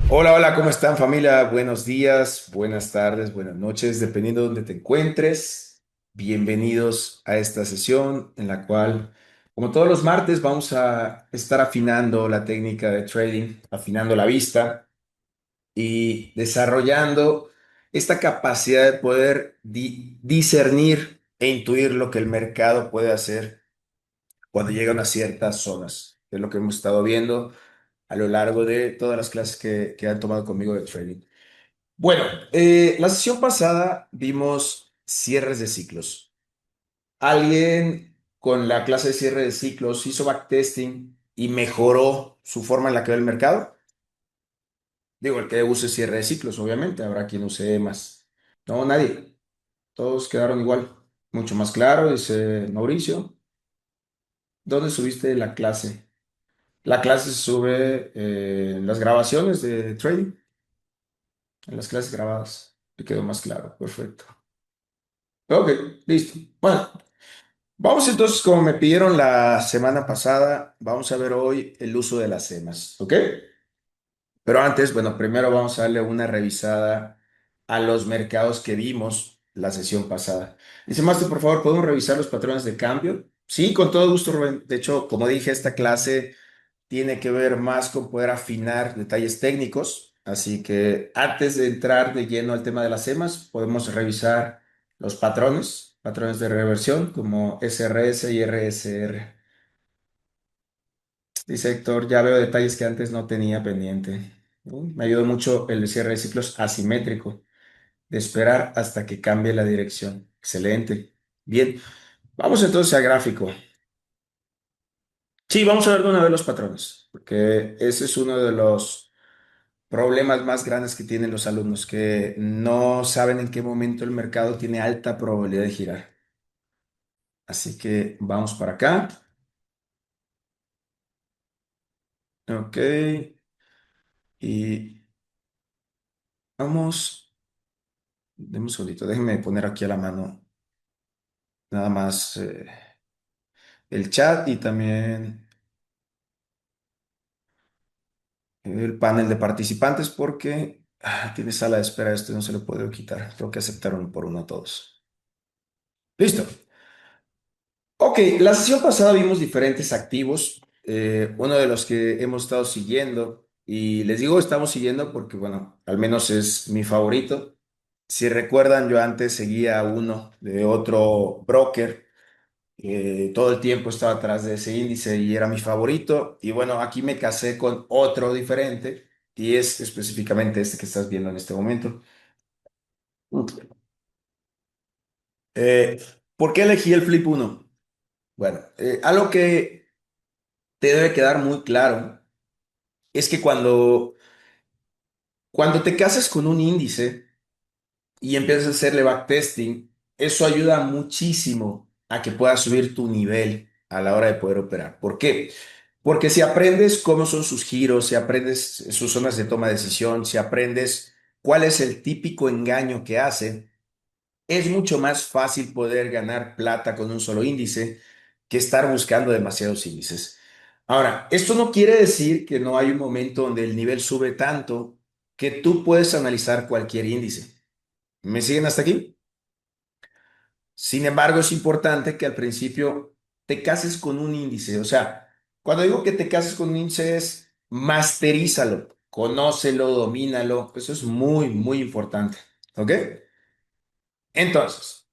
Hola, hola, ¿cómo están familia? Buenos días, buenas tardes, buenas noches, dependiendo de dónde te encuentres. Bienvenidos a esta sesión en la cual, como todos los martes, vamos a estar afinando la técnica de trading, afinando la vista y desarrollando esta capacidad de poder discernir e intuir lo que el mercado puede hacer cuando llega a unas ciertas zonas, que es lo que hemos estado viendo a lo largo de todas las clases que han tomado conmigo de trading. Bueno, la sesión pasada vimos cierres de ciclos. Alguien con la clase de cierre de ciclos hizo backtesting y mejoró su forma en la que ve el mercado. Digo, el que use cierre de ciclos, obviamente, habrá quien use más. No, nadie. Todos quedaron igual. Mucho más claro, dice Mauricio. ¿Dónde subiste la clase? La clase se sube en las grabaciones de trading, en las clases grabadas. Te quedó más claro. Perfecto. Ok, listo. Bueno, vamos entonces, como me pidieron la semana pasada, vamos a ver hoy el uso de las EMAs, ¿ok? Pero antes, bueno, primero vamos a darle una revisada a los mercados que vimos la sesión pasada. Dice Master, por favor, ¿podemos revisar los patrones de cambio? Sí, con todo gusto, Rubén. De hecho, como dije, esta clase tiene que ver más con poder afinar detalles técnicos. Así que antes de entrar de lleno al tema de las EMAs, podemos revisar los patrones, patrones de reversión como SRS y RSR. Dice Héctor, ya veo detalles que antes no tenía pendiente. Me ayudó mucho el cierre de ciclos asimétrico, de esperar hasta que cambie la dirección. Excelente. Bien, vamos entonces al gráfico. Sí, vamos a ver de una vez los patrones, porque ese es uno de los problemas más grandes que tienen los alumnos, que no saben en qué momento el mercado tiene alta probabilidad de girar. Así que vamos para acá. Ok. Y vamos. Deme un segundito. Déjenme poner aquí a la mano nada más el chat y también el panel de participantes porque tiene sala de espera. Esto no se lo puedo quitar. Tengo que aceptar uno por uno a todos. Listo. Ok, la sesión pasada vimos diferentes activos. Uno de los que hemos estado siguiendo, y les digo estamos siguiendo porque, bueno, al menos es mi favorito. Si recuerdan, yo antes seguía a uno de otro broker, todo el tiempo estaba atrás de ese índice y era mi favorito. Y bueno, aquí me casé con otro diferente y es específicamente este que estás viendo en este momento. Eh, ¿Por qué elegí el Flip uno? Bueno, algo que te debe quedar muy claro es que cuando te casas con un índice y empiezas a hacerle backtesting, eso ayuda muchísimo a que puedas subir tu nivel a la hora de poder operar. ¿Por qué? Porque si aprendes cómo son sus giros, si aprendes sus zonas de toma de decisión, si aprendes cuál es el típico engaño que hace, es mucho más fácil poder ganar plata con un solo índice que estar buscando demasiados índices. Ahora, esto no quiere decir que no hay un momento donde el nivel sube tanto que tú puedes analizar cualquier índice. ¿Me siguen hasta aquí? Sin embargo, es importante que al principio te cases con un índice. O sea, cuando digo que te cases con un índice es masterízalo, conócelo, domínalo. Eso es muy, muy importante. ¿Ok? Entonces,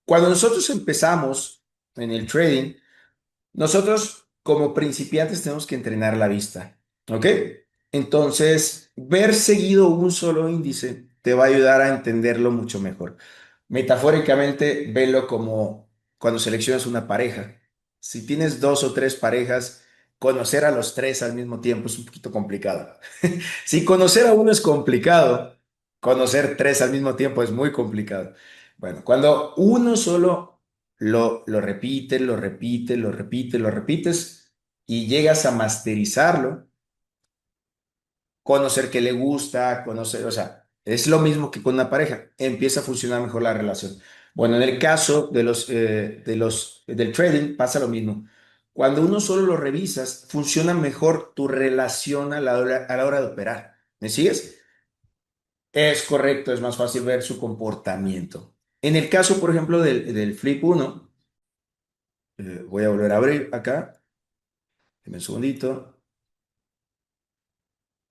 cuando nosotros empezamos en el trading, nosotros como principiantes tenemos que entrenar la vista, ¿ok? Entonces, ver seguido un solo índice te va a ayudar a entenderlo mucho mejor. Metafóricamente, velo como cuando seleccionas una pareja. Si tienes dos o tres parejas, conocer a los tres al mismo tiempo es un poquito complicado. Si conocer a uno es complicado, conocer tres al mismo tiempo es muy complicado. Bueno, cuando uno solo lo repites, lo repites, lo repites, lo repites y llegas a masterizarlo, conocer qué le gusta, conocer, o sea, es lo mismo que con una pareja, empieza a funcionar mejor la relación. Bueno, en el caso del trading pasa lo mismo. Cuando uno solo lo revisas, funciona mejor tu relación a la hora de operar. ¿Me sigues? Es correcto, es más fácil ver su comportamiento. En el caso, por ejemplo, del Flip uno, voy a volver a abrir acá, deme un segundito.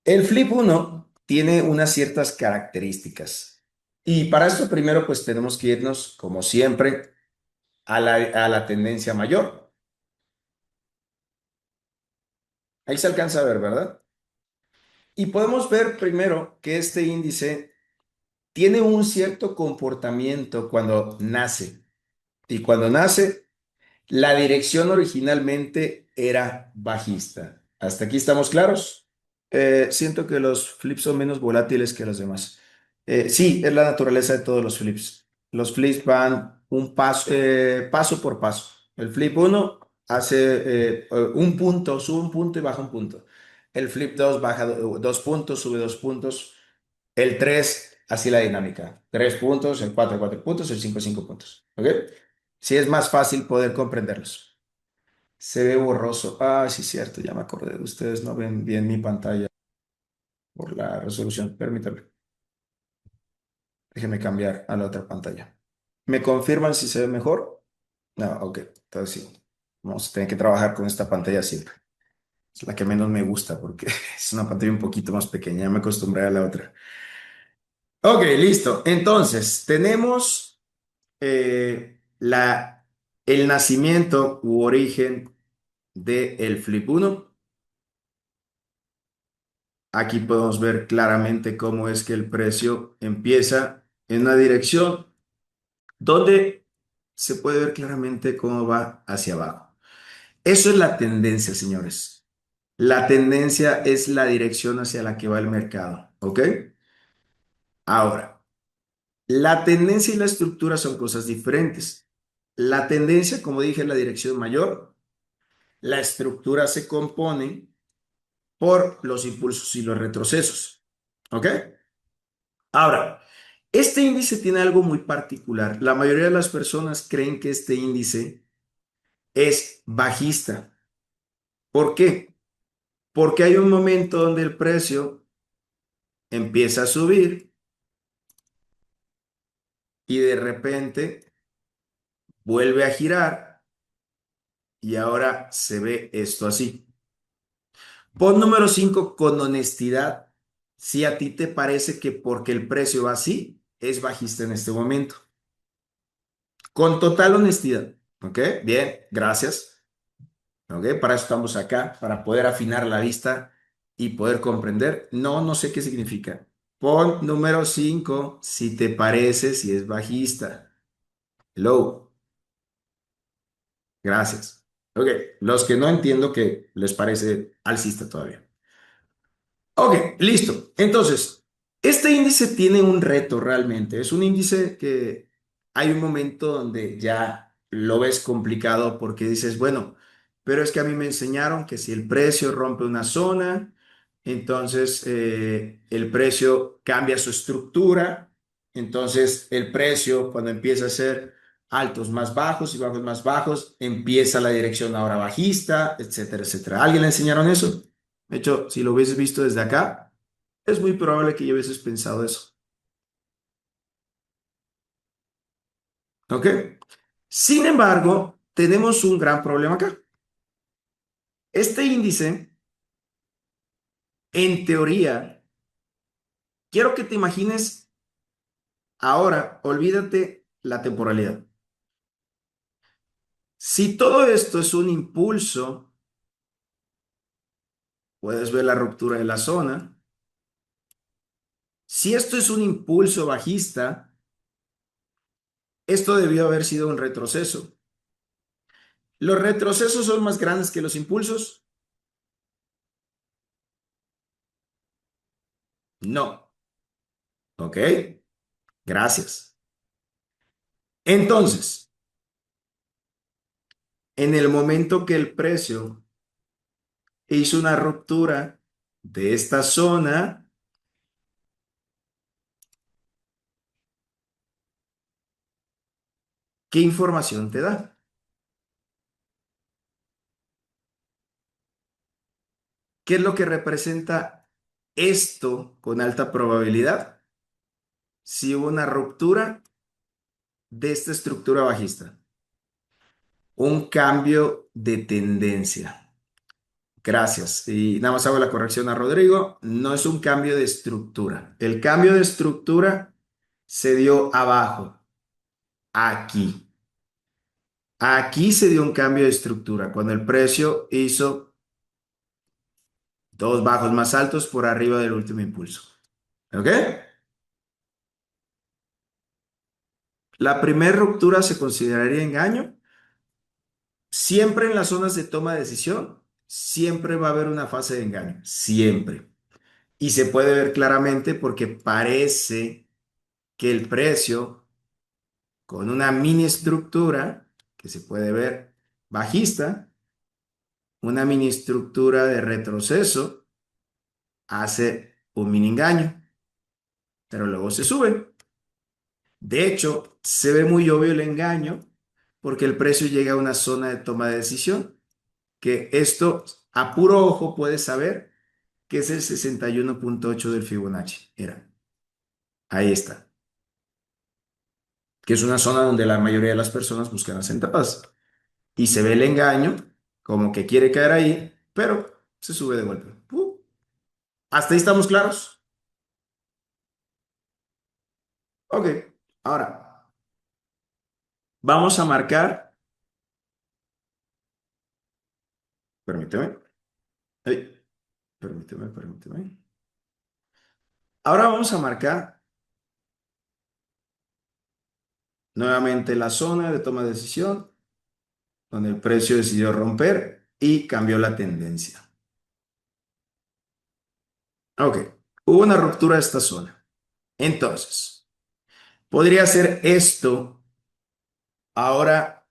El Flip uno tiene unas ciertas características. Y para esto primero, pues tenemos que irnos, como siempre, a la tendencia mayor. Ahí se alcanza a ver, ¿verdad? Y podemos ver primero que este índice tiene un cierto comportamiento cuando nace. Y cuando nace, la dirección originalmente era bajista. ¿Hasta aquí estamos claros? Siento que los flips son menos volátiles que los demás. Sí, es la naturaleza de todos los flips. Los flips van paso por paso. El flip uno hace un punto, sube un punto y baja un punto. El flip 2 baja 2 puntos, sube 2 puntos. El 3 así la dinámica. 3 puntos, el 4 4 puntos, el 5 5 puntos. ¿Ok? Sí, es más fácil poder comprenderlos. Se ve borroso. Ah, sí, cierto, ya me acordé. Ustedes no ven bien mi pantalla por la resolución. Permítanme. Déjenme cambiar a la otra pantalla. ¿Me confirman si se ve mejor? No, ok. Entonces sí. Vamos a tener que trabajar con esta pantalla siempre. Es la que menos me gusta porque es una pantalla un poquito más pequeña. Ya me acostumbré a la otra. Ok, listo. Entonces, tenemos el nacimiento u origen del Flip uno. Aquí podemos ver claramente cómo es que el precio empieza en una dirección donde se puede ver claramente cómo va hacia abajo. Eso es la tendencia, señores. La tendencia es la dirección hacia la que va el mercado, ¿ok? Ahora, la tendencia y la estructura son cosas diferentes. La tendencia, como dije, es la dirección mayor. La estructura se compone por los impulsos y los retrocesos, ¿ok? Ahora, este índice tiene algo muy particular. La mayoría de las personas creen que este índice es bajista. ¿Por qué? Porque hay un momento donde el precio empieza a subir y de repente vuelve a girar y ahora se ve esto así. Pon número 5 con honestidad. Si a ti te parece que porque el precio va así, es bajista en este momento. Con total honestidad. ¿Ok? Bien, gracias. ¿Ok? Para eso estamos acá, para poder afinar la vista y poder comprender. No, no sé qué significa. Pon número 5 si te parece, si es bajista. Hello, gracias. Ok, los que no entiendo que les parece alcista todavía. Ok, listo. Entonces, este índice tiene un reto realmente. Es un índice que hay un momento donde ya lo ves complicado porque dices, bueno, pero es que a mí me enseñaron que si el precio rompe una zona, entonces el precio cambia su estructura. Entonces, el precio cuando empieza a ser altos más bajos y bajos más bajos, empieza la dirección ahora bajista, etcétera, etcétera. ¿A ¿Alguien le enseñaron eso? De hecho, si lo hubieses visto desde acá, es muy probable que ya hubieses pensado eso. ¿Ok? Sin embargo, tenemos un gran problema acá. Este índice, en teoría, quiero que te imagines ahora, olvídate la temporalidad. Si todo esto es un impulso, puedes ver la ruptura de la zona. Si esto es un impulso bajista, esto debió haber sido un retroceso. ¿Los retrocesos son más grandes que los impulsos? No. ¿Ok? Gracias. Entonces, en el momento que el precio hizo una ruptura de esta zona, ¿qué información te da? ¿Qué es lo que representa esto con alta probabilidad? Si hubo una ruptura de esta estructura bajista, un cambio de tendencia. Gracias. Y nada más hago la corrección a Rodrigo. No es un cambio de estructura. El cambio de estructura se dio abajo, aquí. Aquí se dio un cambio de estructura cuando el precio hizo dos bajos más altos por arriba del último impulso. ¿Ok? La primera ruptura se consideraría engaño. Siempre en las zonas de toma de decisión, siempre va a haber una fase de engaño. Siempre. Y se puede ver claramente porque parece que el precio con una mini estructura que se puede ver bajista, una mini estructura de retroceso, hace un mini engaño, pero luego se sube. De hecho, se ve muy obvio el engaño porque el precio llega a una zona de toma de decisión, que esto a puro ojo puedes saber que es el 61,8 del Fibonacci. Era, ahí está, que es una zona donde la mayoría de las personas buscan las entradas. Y se ve el engaño, como que quiere caer ahí, pero se sube de golpe. ¿Hasta ahí estamos claros? Ok, ahora vamos a marcar, permíteme, ay, permíteme. Ahora vamos a marcar nuevamente la zona de toma de decisión, donde el precio decidió romper y cambió la tendencia. Ok, hubo una ruptura de esta zona. Entonces, podría ser esto ahora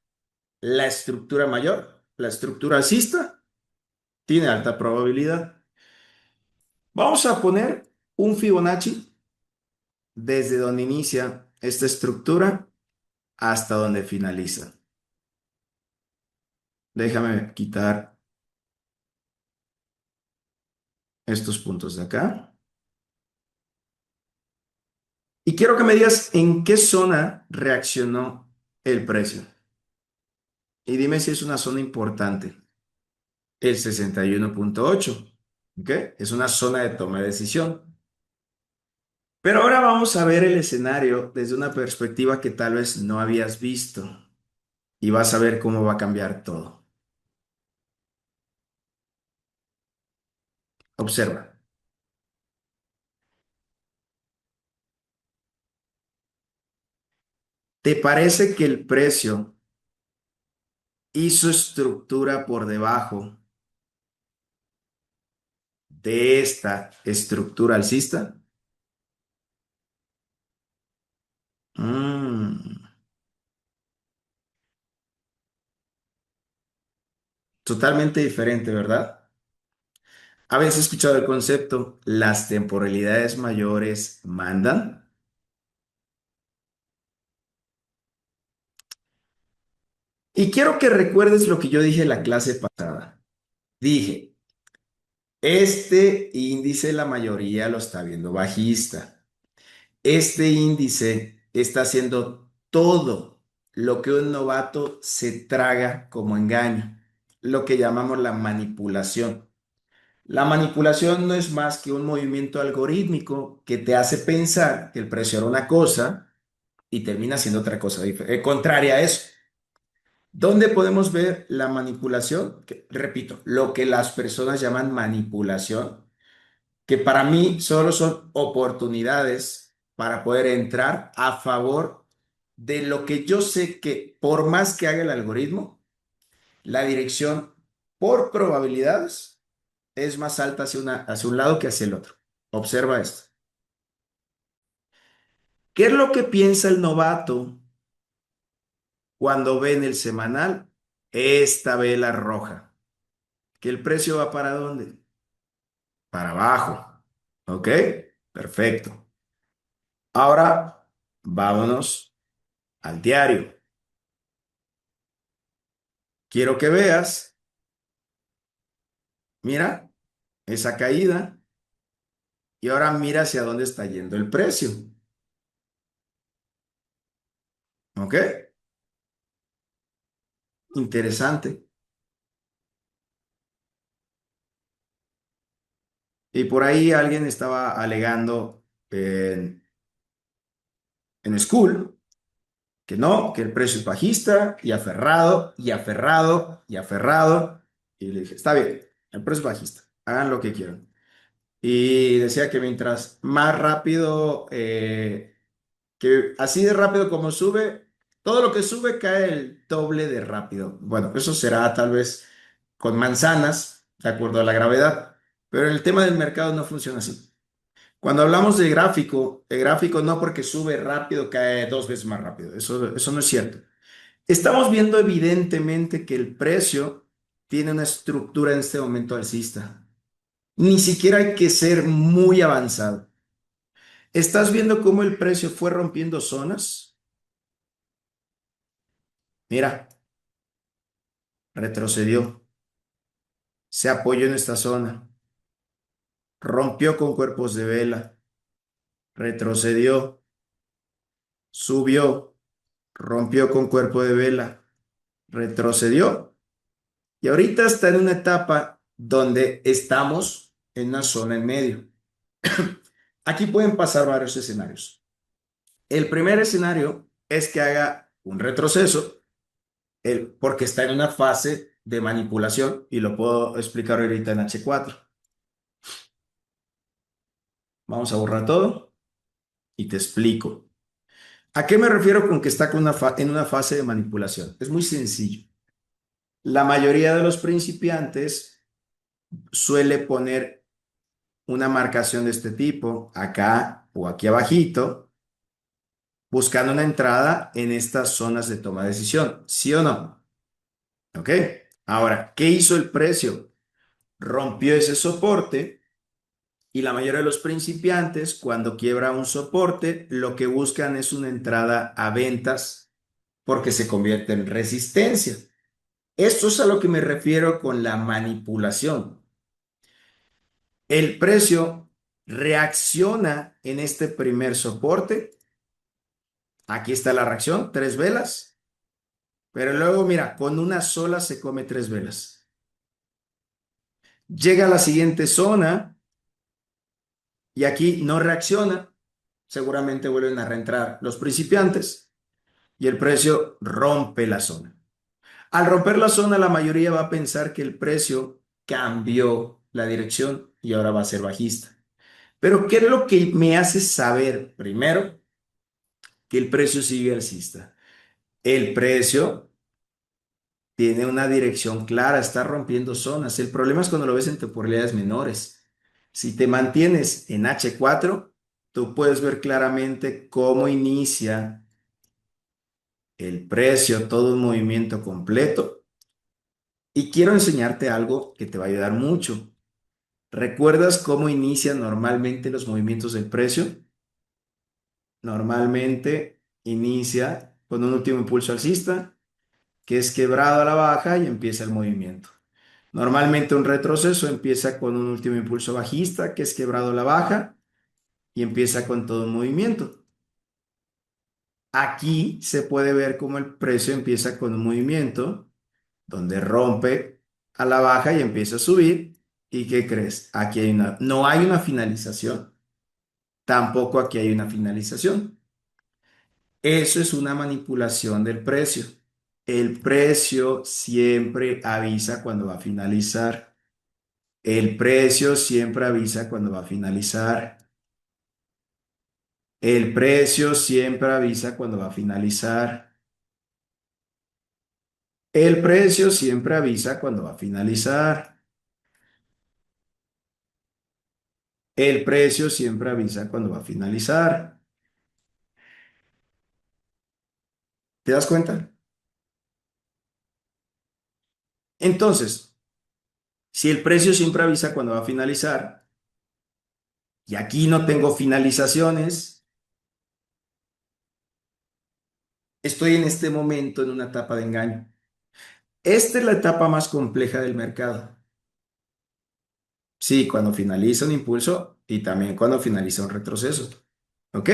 la estructura mayor, la estructura alcista. Tiene alta probabilidad. Vamos a poner un Fibonacci desde donde inicia esta estructura hasta donde finaliza. Déjame quitar estos puntos de acá. Y quiero que me digas en qué zona reaccionó el precio. Y dime si es una zona importante. El 61,8. ¿Ok? Es una zona de toma de decisión. Pero ahora vamos a ver el escenario desde una perspectiva que tal vez no habías visto. Y vas a ver cómo va a cambiar todo. Observa. ¿Te parece que el precio hizo estructura por debajo de esta estructura alcista? Mm, totalmente diferente, ¿verdad? ¿Habéis escuchado el concepto las temporalidades mayores mandan? Y quiero que recuerdes lo que yo dije en la clase pasada. Dije, este índice la mayoría lo está viendo bajista. Este índice está haciendo todo lo que un novato se traga como engaño, lo que llamamos la manipulación. La manipulación no es más que un movimiento algorítmico que te hace pensar que el precio era una cosa y termina siendo otra cosa contraria a eso. ¿Dónde podemos ver la manipulación? Repito, lo que las personas llaman manipulación, que para mí solo son oportunidades para poder entrar a favor de lo que yo sé que por más que haga el algoritmo, la dirección por probabilidades es más alta hacia un lado que hacia el otro. Observa esto. ¿Qué es lo que piensa el novato cuando ve en el semanal esta vela roja? ¿Que el precio va para dónde? Para abajo. ¿Ok? Perfecto. Ahora vámonos al diario. Quiero que veas, mira, esa caída y ahora mira hacia dónde está yendo el precio. ¿Ok? Interesante. Y por ahí alguien estaba alegando en School que no, que el precio es bajista y aferrado y aferrado y aferrado. Y le dije, está bien, el precio es bajista, hagan lo que quieran. Y decía que mientras más rápido, que así de rápido como sube, todo lo que sube cae el doble de rápido. Bueno, eso será tal vez con manzanas, de acuerdo a la gravedad, pero en el tema del mercado no funciona así. Cuando hablamos de gráfico, el gráfico no porque sube rápido cae dos veces más rápido. Eso no es cierto. Estamos viendo evidentemente que el precio tiene una estructura en este momento alcista. Ni siquiera hay que ser muy avanzado. ¿Estás viendo cómo el precio fue rompiendo zonas? Mira, retrocedió, se apoyó en esta zona, rompió con cuerpos de vela, retrocedió, subió, rompió con cuerpo de vela, retrocedió y ahorita está en una etapa donde estamos en una zona en medio. Aquí pueden pasar varios escenarios. El primer escenario es que haga un retroceso, porque está en una fase de manipulación y lo puedo explicar ahorita en H4. Vamos a borrar todo y te explico. ¿A qué me refiero con que está en una fase de manipulación? Es muy sencillo. La mayoría de los principiantes suele poner una marcación de este tipo acá o aquí abajito, buscando una entrada en estas zonas de toma de decisión, ¿sí o no? ¿Ok? Ahora, ¿qué hizo el precio? Rompió ese soporte y la mayoría de los principiantes, cuando quiebra un soporte, lo que buscan es una entrada a ventas porque se convierte en resistencia. Esto es a lo que me refiero con la manipulación. El precio reacciona en este primer soporte. Aquí está la reacción, tres velas. Pero luego, mira, con una sola se come tres velas. Llega a la siguiente zona y aquí no reacciona. Seguramente vuelven a reentrar los principiantes y el precio rompe la zona. Al romper la zona, la mayoría va a pensar que el precio cambió la dirección y ahora va a ser bajista. Pero ¿qué es lo que me hace saber primero que el precio sigue alcista? El precio tiene una dirección clara, está rompiendo zonas. El problema es cuando lo ves en temporalidades menores. Si te mantienes en H4, tú puedes ver claramente cómo inicia el precio, todo un movimiento completo. Y quiero enseñarte algo que te va a ayudar mucho. ¿Recuerdas cómo inician normalmente los movimientos del precio? Normalmente inicia con un último impulso alcista, que es quebrado a la baja y empieza el movimiento. Normalmente un retroceso empieza con un último impulso bajista, que es quebrado a la baja y empieza con todo un movimiento. Aquí se puede ver cómo el precio empieza con un movimiento donde rompe a la baja y empieza a subir. ¿Y qué crees? Aquí no hay una finalización. Tampoco aquí hay una finalización. Eso es una manipulación del precio. El precio siempre avisa cuando va a finalizar. El precio siempre avisa cuando va a finalizar. El precio siempre avisa cuando va a finalizar. El precio siempre avisa cuando va a finalizar. El precio siempre avisa cuando va a finalizar. ¿Te das cuenta? Entonces, si el precio siempre avisa cuando va a finalizar y aquí no tengo finalizaciones, estoy en este momento en una etapa de engaño. Esta es la etapa más compleja del mercado. Sí, cuando finaliza un impulso y también cuando finaliza un retroceso. ¿Ok?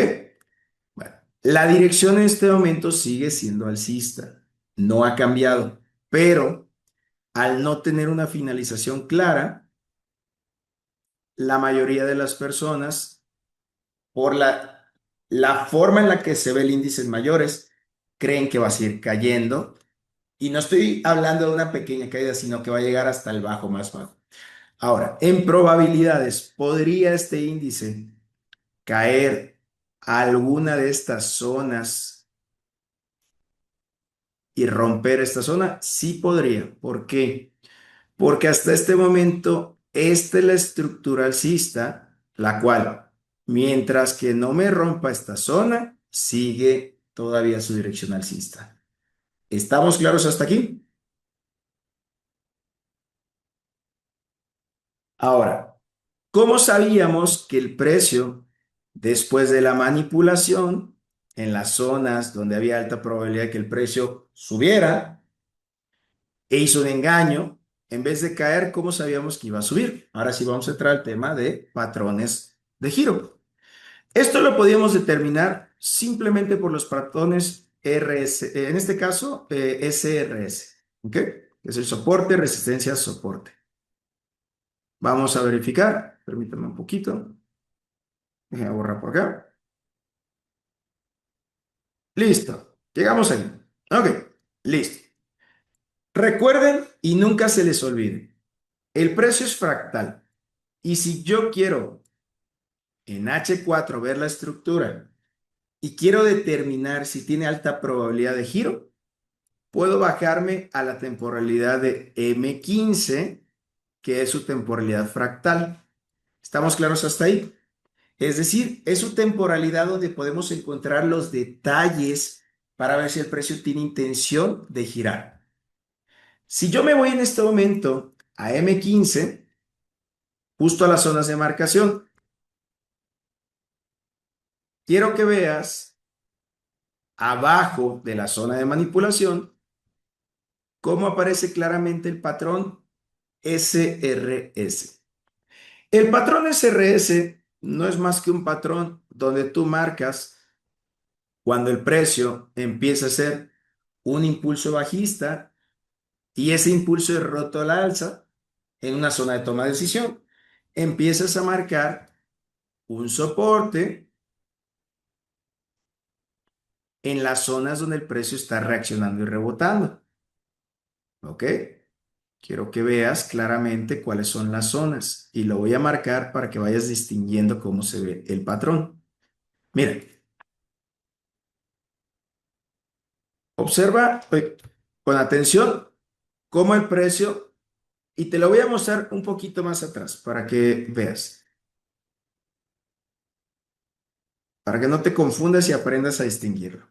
Bueno, la dirección en este momento sigue siendo alcista, no ha cambiado, pero al no tener una finalización clara, la mayoría de las personas, por la forma en la que se ve el índice en mayores, creen que va a seguir cayendo. Y no estoy hablando de una pequeña caída, sino que va a llegar hasta el bajo más bajo. Ahora, en probabilidades, ¿podría este índice caer a alguna de estas zonas y romper esta zona? Sí podría. ¿Por qué? Porque hasta este momento, esta es la estructura alcista, la cual, mientras que no me rompa esta zona, sigue todavía su dirección alcista. ¿Estamos claros hasta aquí? Ahora, ¿cómo sabíamos que el precio, después de la manipulación, en las zonas donde había alta probabilidad de que el precio subiera, e hizo un engaño, en vez de caer, ¿cómo sabíamos que iba a subir? Ahora sí vamos a entrar al tema de patrones de giro. Esto lo podíamos determinar simplemente por los patrones RS, en este caso SRS, ¿ok? Es el soporte, resistencia, soporte. Vamos a verificar, permítame un poquito, déjame borrar por acá. Listo, llegamos ahí. Ok, listo. Recuerden y nunca se les olvide, el precio es fractal. Y si yo quiero en H4 ver la estructura y quiero determinar si tiene alta probabilidad de giro, puedo bajarme a la temporalidad de M15, que es su temporalidad fractal. ¿Estamos claros hasta ahí? Es decir, es su temporalidad donde podemos encontrar los detalles para ver si el precio tiene intención de girar. Si yo me voy en este momento a M15, justo a las zonas de marcación, quiero que veas abajo de la zona de manipulación cómo aparece claramente el patrón SRS. El patrón SRS no es más que un patrón donde tú marcas cuando el precio empieza a ser un impulso bajista y ese impulso es roto al alza en una zona de toma de decisión. Empiezas a marcar un soporte en las zonas donde el precio está reaccionando y rebotando. ¿Ok? Quiero que veas claramente cuáles son las zonas y lo voy a marcar para que vayas distinguiendo cómo se ve el patrón. Mira, observa con atención cómo el precio, y te lo voy a mostrar un poquito más atrás para que veas, para que no te confundas y aprendas a distinguirlo.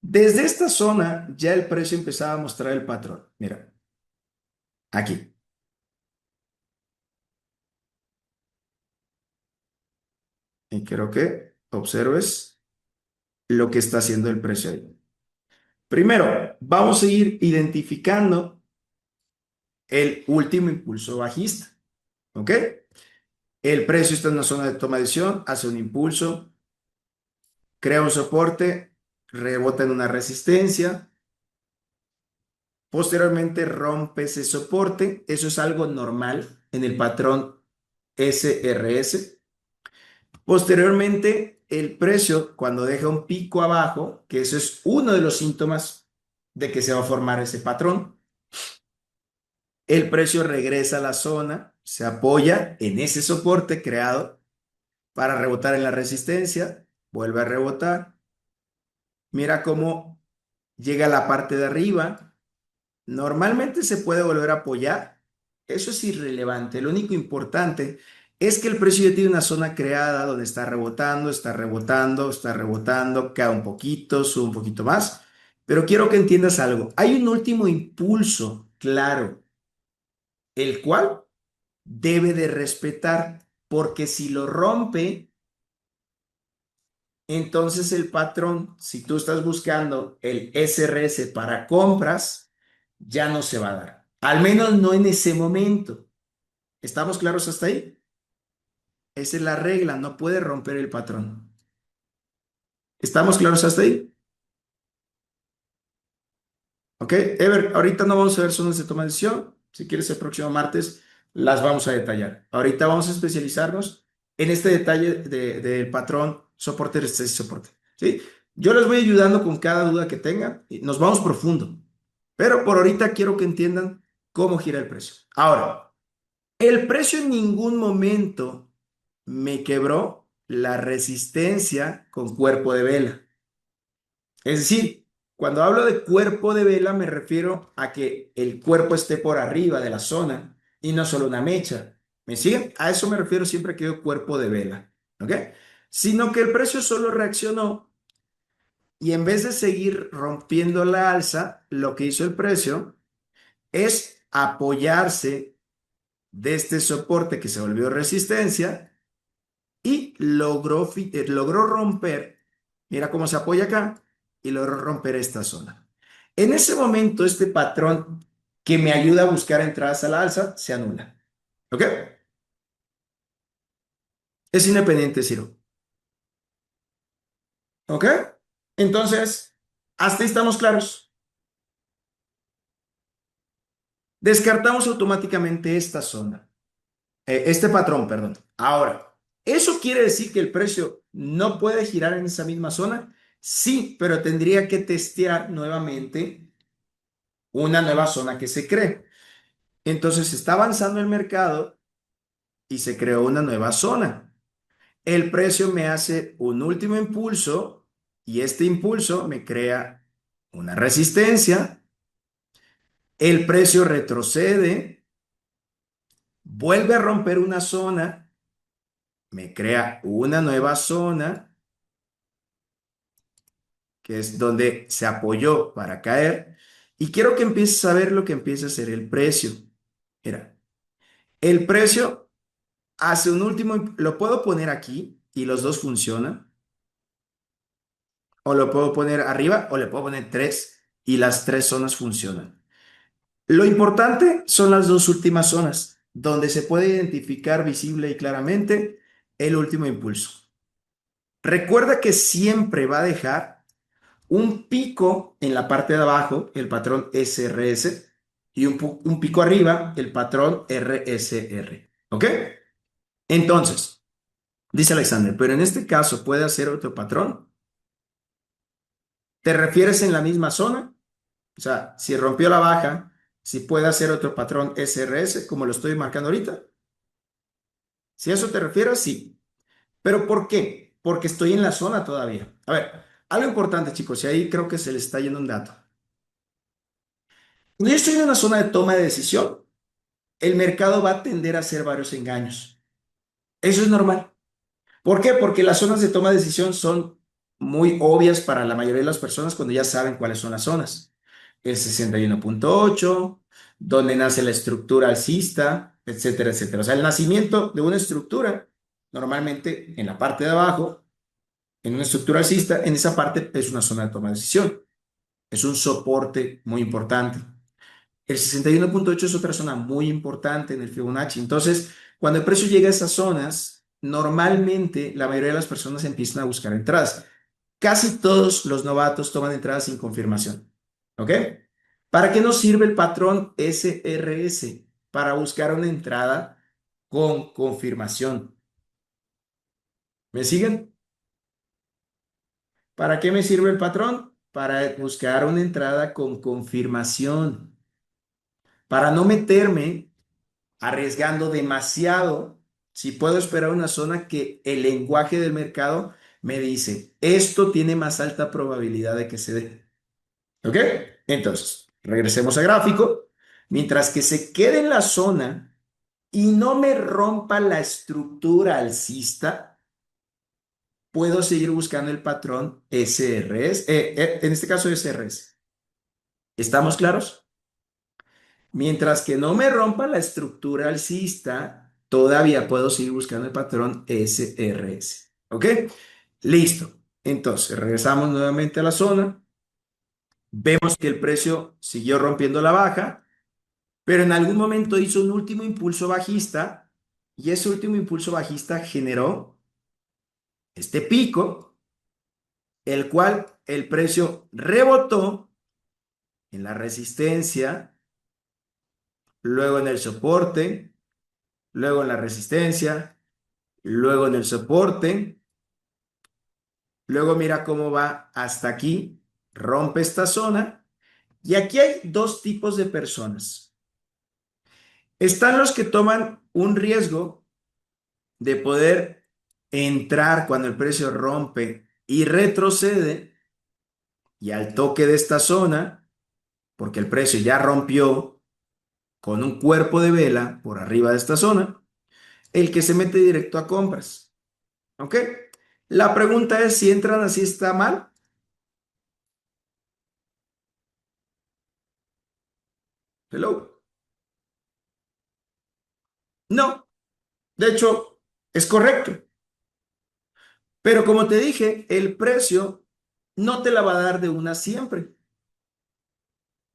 Desde esta zona ya el precio empezaba a mostrar el patrón. Mira, aquí. Y quiero que observes lo que está haciendo el precio ahí. Primero, vamos a ir identificando el último impulso bajista. ¿Ok? El precio está en una zona de toma de decisión, hace un impulso, crea un soporte, rebota en una resistencia, posteriormente rompe ese soporte. Eso es algo normal en el patrón SRS. Posteriormente, el precio, cuando deja un pico abajo, que eso es uno de los síntomas de que se va a formar ese patrón, el precio regresa a la zona, se apoya en ese soporte creado para rebotar en la resistencia, vuelve a rebotar. Mira cómo llega a la parte de arriba. Normalmente se puede volver a apoyar. Eso es irrelevante. Lo único importante es que el precio ya tiene una zona creada donde está rebotando, está rebotando, está rebotando, cae un poquito, sube un poquito más. Pero quiero que entiendas algo. Hay un último impulso, claro, el cual debe de respetar, porque si lo rompe, entonces el patrón, si tú estás buscando el SRS para compras, ya no se va a dar. Al menos no en ese momento. ¿Estamos claros hasta ahí? Esa es la regla, no puede romper el patrón. ¿Estamos claros hasta ahí? Ok, Ever, ahorita no vamos a ver zonas de toma de decisión. Si quieres, el próximo martes las vamos a detallar. Ahorita vamos a especializarnos en este detalle del patrón soporte, resistencia y soporte. ¿Sí? Yo les voy ayudando con cada duda que tengan y nos vamos profundo. Pero por ahorita quiero que entiendan cómo gira el precio. Ahora, el precio en ningún momento me quebró la resistencia con cuerpo de vela. Es decir, cuando hablo de cuerpo de vela me refiero a que el cuerpo esté por arriba de la zona y no solo una mecha. ¿Me siguen? A eso me refiero siempre que digo cuerpo de vela. ¿Ok? Sino que el precio solo reaccionó y en vez de seguir rompiendo la alza, lo que hizo el precio es apoyarse de este soporte que se volvió resistencia y logró romper, mira cómo se apoya acá, y logró romper esta zona. En ese momento, este patrón que me ayuda a buscar entradas a la alza se anula. ¿Ok? Es independiente, Ciro. ¿Ok? Entonces, hasta ahí estamos claros. Descartamos automáticamente esta zona, este patrón, perdón. Ahora, ¿eso quiere decir que el precio no puede girar en esa misma zona? Sí, pero tendría que testear nuevamente una nueva zona que se cree. Entonces está avanzando el mercado y se creó una nueva zona. El precio me hace un último impulso y este impulso me crea una resistencia. El precio retrocede, vuelve a romper una zona, me crea una nueva zona, que es donde se apoyó para caer. Y quiero que empieces a ver lo que empieza a hacer el precio. Mira, el precio hace un último, lo puedo poner aquí y los dos funcionan, o lo puedo poner arriba o le puedo poner tres y las tres zonas funcionan. Lo importante son las dos últimas zonas, donde se puede identificar visible y claramente el último impulso. Recuerda que siempre va a dejar un pico en la parte de abajo, el patrón SRS, y un pico arriba, el patrón RSR. ¿Ok? Entonces, dice Alexander, pero en este caso puede hacer otro patrón. ¿Te refieres en la misma zona? O sea, si rompió la baja, si puede hacer otro patrón SRS, como lo estoy marcando ahorita. Si a eso te refieres, sí. ¿Pero por qué? Porque estoy en la zona todavía. A ver, algo importante, chicos, y ahí creo que se les está yendo un dato. Cuando yo estoy en una zona de toma de decisión, el mercado va a tender a hacer varios engaños. Eso es normal. ¿Por qué? Porque las zonas de toma de decisión son muy obvias para la mayoría de las personas cuando ya saben cuáles son las zonas. El 61.8, donde nace la estructura alcista, etcétera, etcétera. O sea, el nacimiento de una estructura, normalmente en la parte de abajo, en una estructura alcista, en esa parte es una zona de toma de decisión. Es un soporte muy importante. El 61.8 es otra zona muy importante en el Fibonacci. Entonces, cuando el precio llega a esas zonas, normalmente la mayoría de las personas empiezan a buscar entradas. Casi todos los novatos toman entradas sin confirmación. ¿Ok? ¿Para qué nos sirve el patrón SRS? Para buscar una entrada con confirmación. ¿Me siguen? ¿Para qué me sirve el patrón? Para buscar una entrada con confirmación. Para no meterme arriesgando demasiado, si puedo esperar una zona que el lenguaje del mercado me dice, esto tiene más alta probabilidad de que se dé. ¿Ok? Entonces, regresemos a gráfico. Mientras que se quede en la zona y no me rompa la estructura alcista, puedo seguir buscando el patrón SRS, en este caso SRS. ¿Estamos claros? Mientras que no me rompa la estructura alcista, todavía puedo seguir buscando el patrón SRS. ¿Ok? Listo. Entonces, regresamos nuevamente a la zona. Vemos que el precio siguió rompiendo la baja, pero en algún momento hizo un último impulso bajista y ese último impulso bajista generó este pico, el cual el precio rebotó en la resistencia, luego en el soporte, luego en la resistencia, luego en el soporte, luego mira cómo va hasta aquí, rompe esta zona y aquí hay dos tipos de personas. Están los que toman un riesgo de poder entrar cuando el precio rompe y retrocede y al toque de esta zona, porque el precio ya rompió con un cuerpo de vela por arriba de esta zona, el que se mete directo a compras. ¿Ok? La pregunta es si entran así está mal. Hello. No, de hecho, es correcto. Pero como te dije, el precio no te la va a dar de una siempre.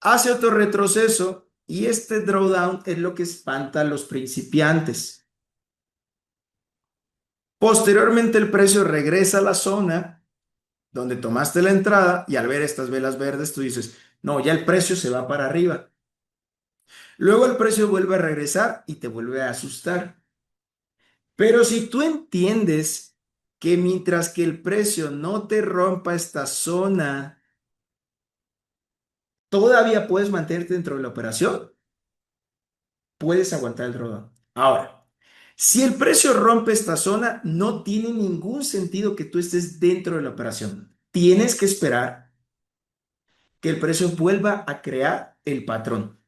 Hace otro retroceso y este drawdown es lo que espanta a los principiantes. Posteriormente el precio regresa a la zona donde tomaste la entrada y al ver estas velas verdes tú dices, no, ya el precio se va para arriba. Luego el precio vuelve a regresar y te vuelve a asustar. Pero si tú entiendes que mientras que el precio no te rompa esta zona, todavía puedes mantenerte dentro de la operación, puedes aguantar el drawdown. Ahora, si el precio rompe esta zona, no tiene ningún sentido que tú estés dentro de la operación. Tienes que esperar que el precio vuelva a crear el patrón.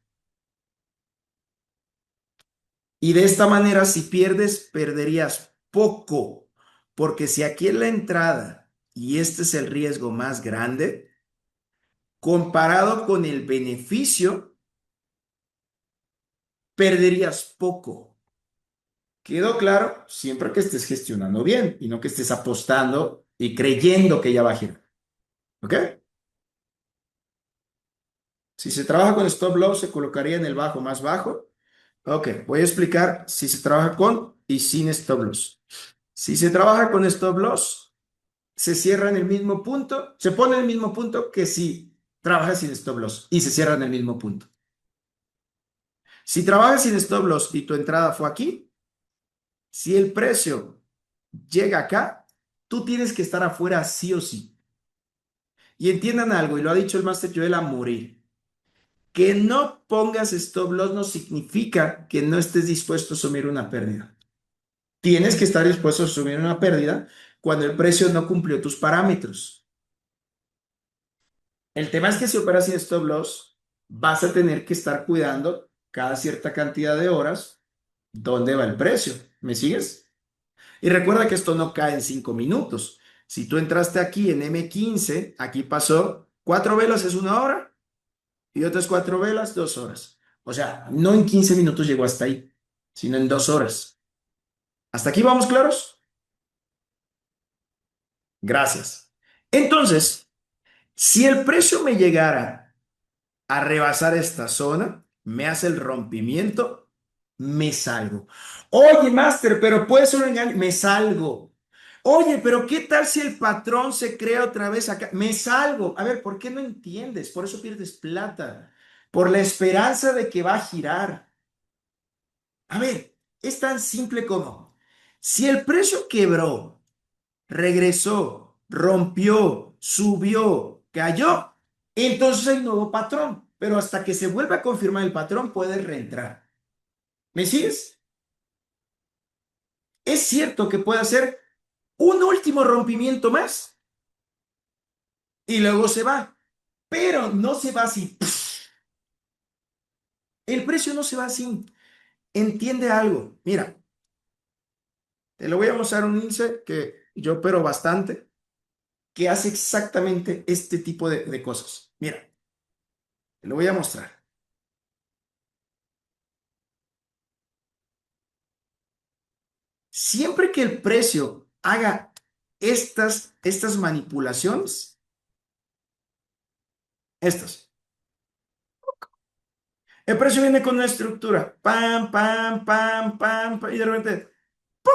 Y de esta manera, si pierdes, perderías poco, porque si aquí es la entrada y este es el riesgo más grande, comparado con el beneficio, perderías poco. ¿Quedó claro? Siempre que estés gestionando bien y no que estés apostando y creyendo que ya va a girar. ¿Ok? Si se trabaja con stop loss, se colocaría en el bajo más bajo. Ok, voy a explicar si se trabaja con y sin stop loss. Si se trabaja con stop loss, se cierra en el mismo punto, se pone en el mismo punto que si trabajas sin stop loss y se cierra en el mismo punto. Si trabajas sin stop loss y tu entrada fue aquí, si el precio llega acá, tú tienes que estar afuera sí o sí. Y entiendan algo, y lo ha dicho el Master Joel a morir. Que no pongas stop loss no significa que no estés dispuesto a asumir una pérdida. Tienes que estar dispuesto a asumir una pérdida cuando el precio no cumplió tus parámetros. El tema es que si operas sin stop loss, vas a tener que estar cuidando cada cierta cantidad de horas dónde va el precio. ¿Me sigues? Y recuerda que esto no cae en 5 minutos. Si tú entraste aquí en M15, aquí pasó 4 velas es 1 hora y otras 4 velas 2 horas. O sea, no en 15 minutos llegó hasta ahí, sino en 2 horas. ¿Hasta aquí vamos claros? Gracias. Entonces, si el precio me llegara a rebasar esta zona, me hace el rompimiento, me salgo. Oye, Master, pero puede ser un engaño, me salgo. Oye, pero ¿qué tal si el patrón se crea otra vez acá? Me salgo. A ver, ¿por qué no entiendes? Por eso pierdes plata. Por la esperanza de que va a girar. A ver, es tan simple como, si el precio quebró, regresó, rompió, subió, cayó, entonces hay nuevo patrón. Pero hasta que se vuelva a confirmar el patrón, puedes reentrar. ¿Me sigues? Es cierto que puede hacer un último rompimiento más y luego se va, pero no se va así. El precio no se va así. Entiende algo. Mira, te lo voy a mostrar un índice que yo opero bastante, que hace exactamente este tipo de cosas. Mira, te lo voy a mostrar. Siempre que el precio haga estas manipulaciones, estas, El precio viene con una estructura, pam, pam, pam, pam, pam, y de repente, ¡puc!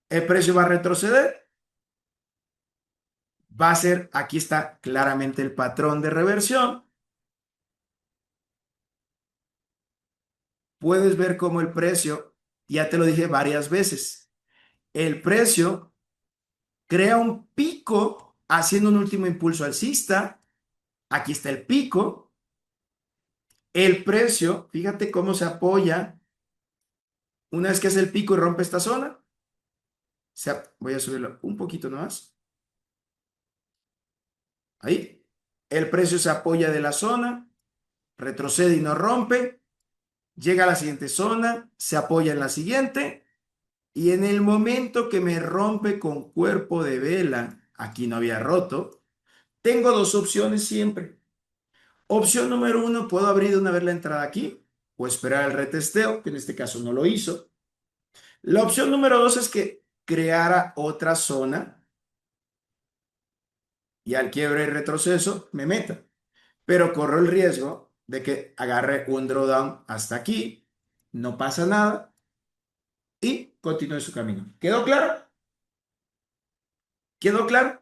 El precio va a retroceder, va a ser, aquí está claramente el patrón de reversión. Puedes ver cómo el precio, ya te lo dije varias veces, el precio crea un pico haciendo un último impulso alcista. Aquí está el pico. El precio, fíjate cómo se apoya una vez que hace el pico y rompe esta zona. Voy a subirlo un poquito más. Ahí. El precio se apoya de la zona, retrocede y no rompe. Llega a la siguiente zona, se apoya en la siguiente. Y en el momento que me rompe con cuerpo de vela, aquí no había roto, tengo dos opciones siempre. Opción número uno, puedo abrir de una vez la entrada aquí o esperar el retesteo, que en este caso no lo hizo. La opción número dos es que creara otra zona y al quiebre y retroceso me meta. Pero corro el riesgo de que agarre un drawdown hasta aquí, no pasa nada y continúe su camino. ¿Quedó claro? ¿Quedó claro?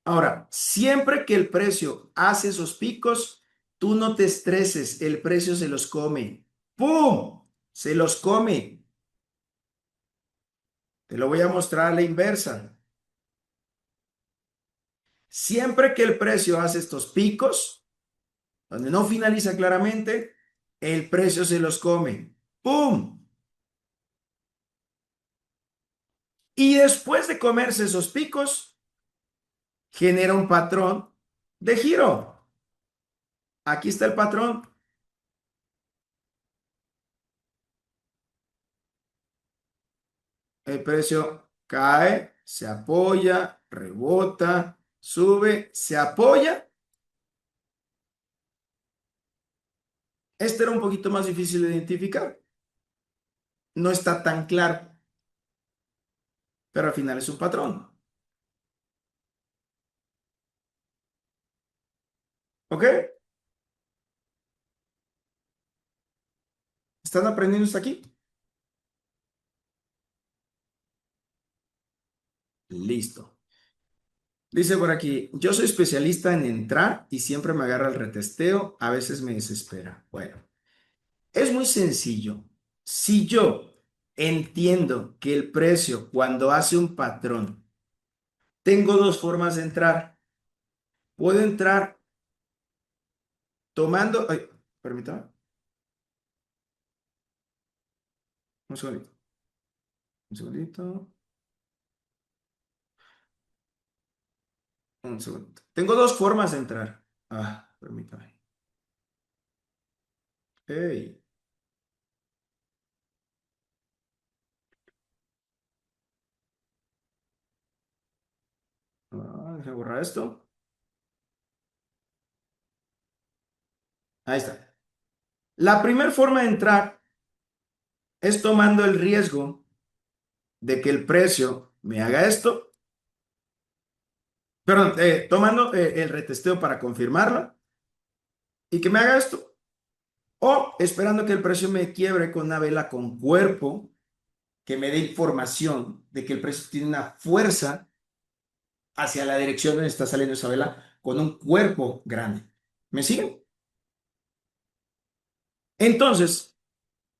Ahora, siempre que el precio hace esos picos, tú no te estreses, el precio se los come. ¡Pum! Se los come. Te lo voy a mostrar a la inversa. Siempre que el precio hace estos picos, donde no finaliza claramente, el precio se los come. ¡Pum! Y después de comerse esos picos, genera un patrón de giro. Aquí está el patrón. El precio cae, se apoya, rebota, sube, se apoya. Este era un poquito más difícil de identificar. No está tan claro, pero al final es un patrón. ¿Ok? ¿Están aprendiendo hasta aquí? Listo. Dice por aquí, yo soy especialista en entrar y siempre me agarra el retesteo, a veces me desespera. Bueno, es muy sencillo. Si yo entiendo que el precio cuando hace un patrón, tengo dos formas de entrar. Puedo entrar tomando, ay, permítame, un segundito, un segundito, un segundito. Tengo dos formas de entrar. Permítame. Hey, déjame borrar esto. Ahí está. La primera forma de entrar es tomando el riesgo de que el precio me haga esto, perdón, tomando el retesteo para confirmarlo y que me haga esto, o esperando que el precio me quiebre con una vela con cuerpo que me dé información de que el precio tiene una fuerza hacia la dirección donde está saliendo esa vela con un cuerpo grande. ¿Me siguen? Entonces,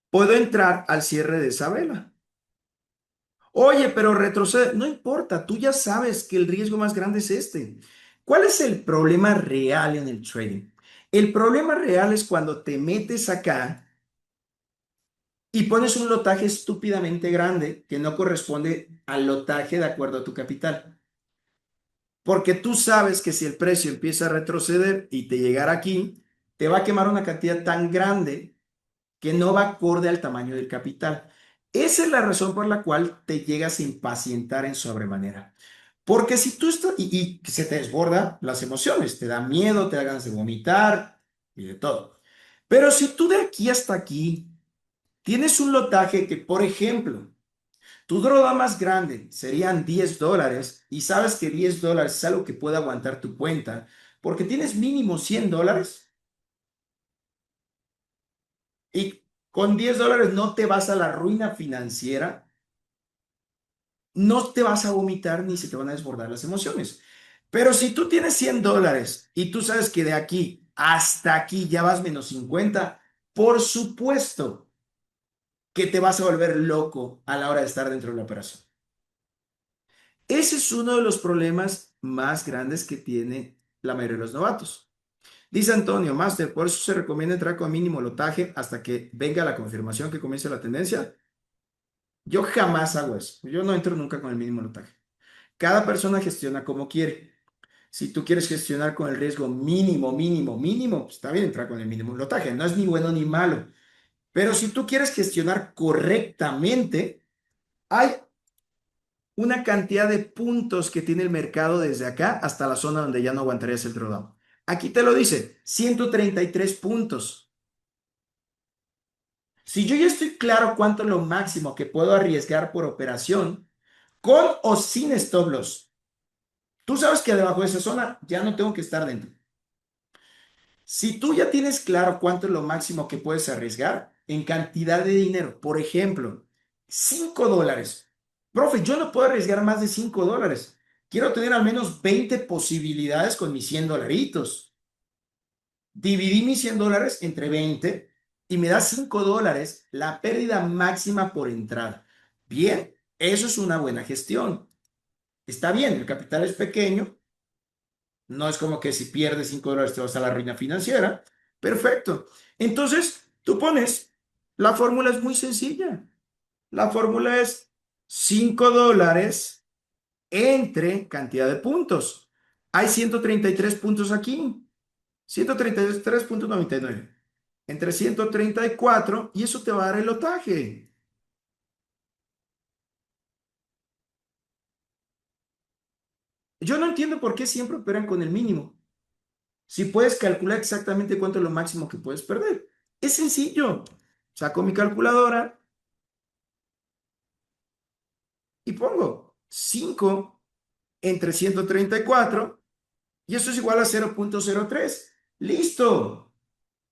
puedo entrar al cierre de esa vela. Oye, pero retrocede. No importa, tú ya sabes que el riesgo más grande es este. ¿Cuál es el problema real en el trading? El problema real es cuando te metes acá y pones un lotaje estúpidamente grande que no corresponde al lotaje de acuerdo a tu capital. Porque tú sabes que si el precio empieza a retroceder y te llegara aquí, te va a quemar una cantidad tan grande que no va acorde al tamaño del capital. Esa es la razón por la cual te llegas a impacientar en sobremanera. Porque si tú estás y se te desborda las emociones, te da miedo, te da ganas de vomitar y de todo. Pero si tú de aquí hasta aquí tienes un lotaje que, por ejemplo, tu droga más grande serían $10 y sabes que $10 es algo que puede aguantar tu cuenta porque tienes mínimo $100 y con $10 no te vas a la ruina financiera, no te vas a vomitar ni se te van a desbordar las emociones. Pero si tú tienes $100 y tú sabes que de aquí hasta aquí ya vas -50, por supuesto que te vas a volver loco a la hora de estar dentro de la operación. Ese es uno de los problemas más grandes que tiene la mayoría de los novatos. Dice Antonio, Master, por eso se recomienda entrar con mínimo lotaje hasta que venga la confirmación que comience la tendencia. Yo jamás hago eso. Yo no entro nunca con el mínimo lotaje. Cada persona gestiona como quiere. Si tú quieres gestionar con el riesgo mínimo, mínimo, mínimo, pues está bien entrar con el mínimo lotaje. No es ni bueno ni malo. Pero si tú quieres gestionar correctamente, hay una cantidad de puntos que tiene el mercado desde acá hasta la zona donde ya no aguantarías el drawdown. Aquí te lo dice, 133 puntos. Si yo ya estoy claro cuánto es lo máximo que puedo arriesgar por operación, con o sin stop loss, tú sabes que debajo de esa zona ya no tengo que estar dentro. Si tú ya tienes claro cuánto es lo máximo que puedes arriesgar en cantidad de dinero, por ejemplo, $5. Profe, yo no puedo arriesgar más de $5. Quiero tener al menos 20 posibilidades con mis 100 dolaritos. Dividí mis $100 entre 20 y me da $5, la pérdida máxima por entrada. Bien, eso es una buena gestión. Está bien, el capital es pequeño, no es como que si pierdes $5 te vas a la ruina financiera. Perfecto. Entonces, tú pones, la fórmula es muy sencilla. La fórmula es $5 entre cantidad de puntos. Hay 133 puntos aquí. 133,99 entre 134 y eso te va a dar el lotaje. Yo no entiendo por qué siempre operan con el mínimo. Si puedes calcular exactamente cuánto es lo máximo que puedes perder. Es sencillo. Saco mi calculadora y pongo 5 entre 134 y eso es igual a 0,03. Listo.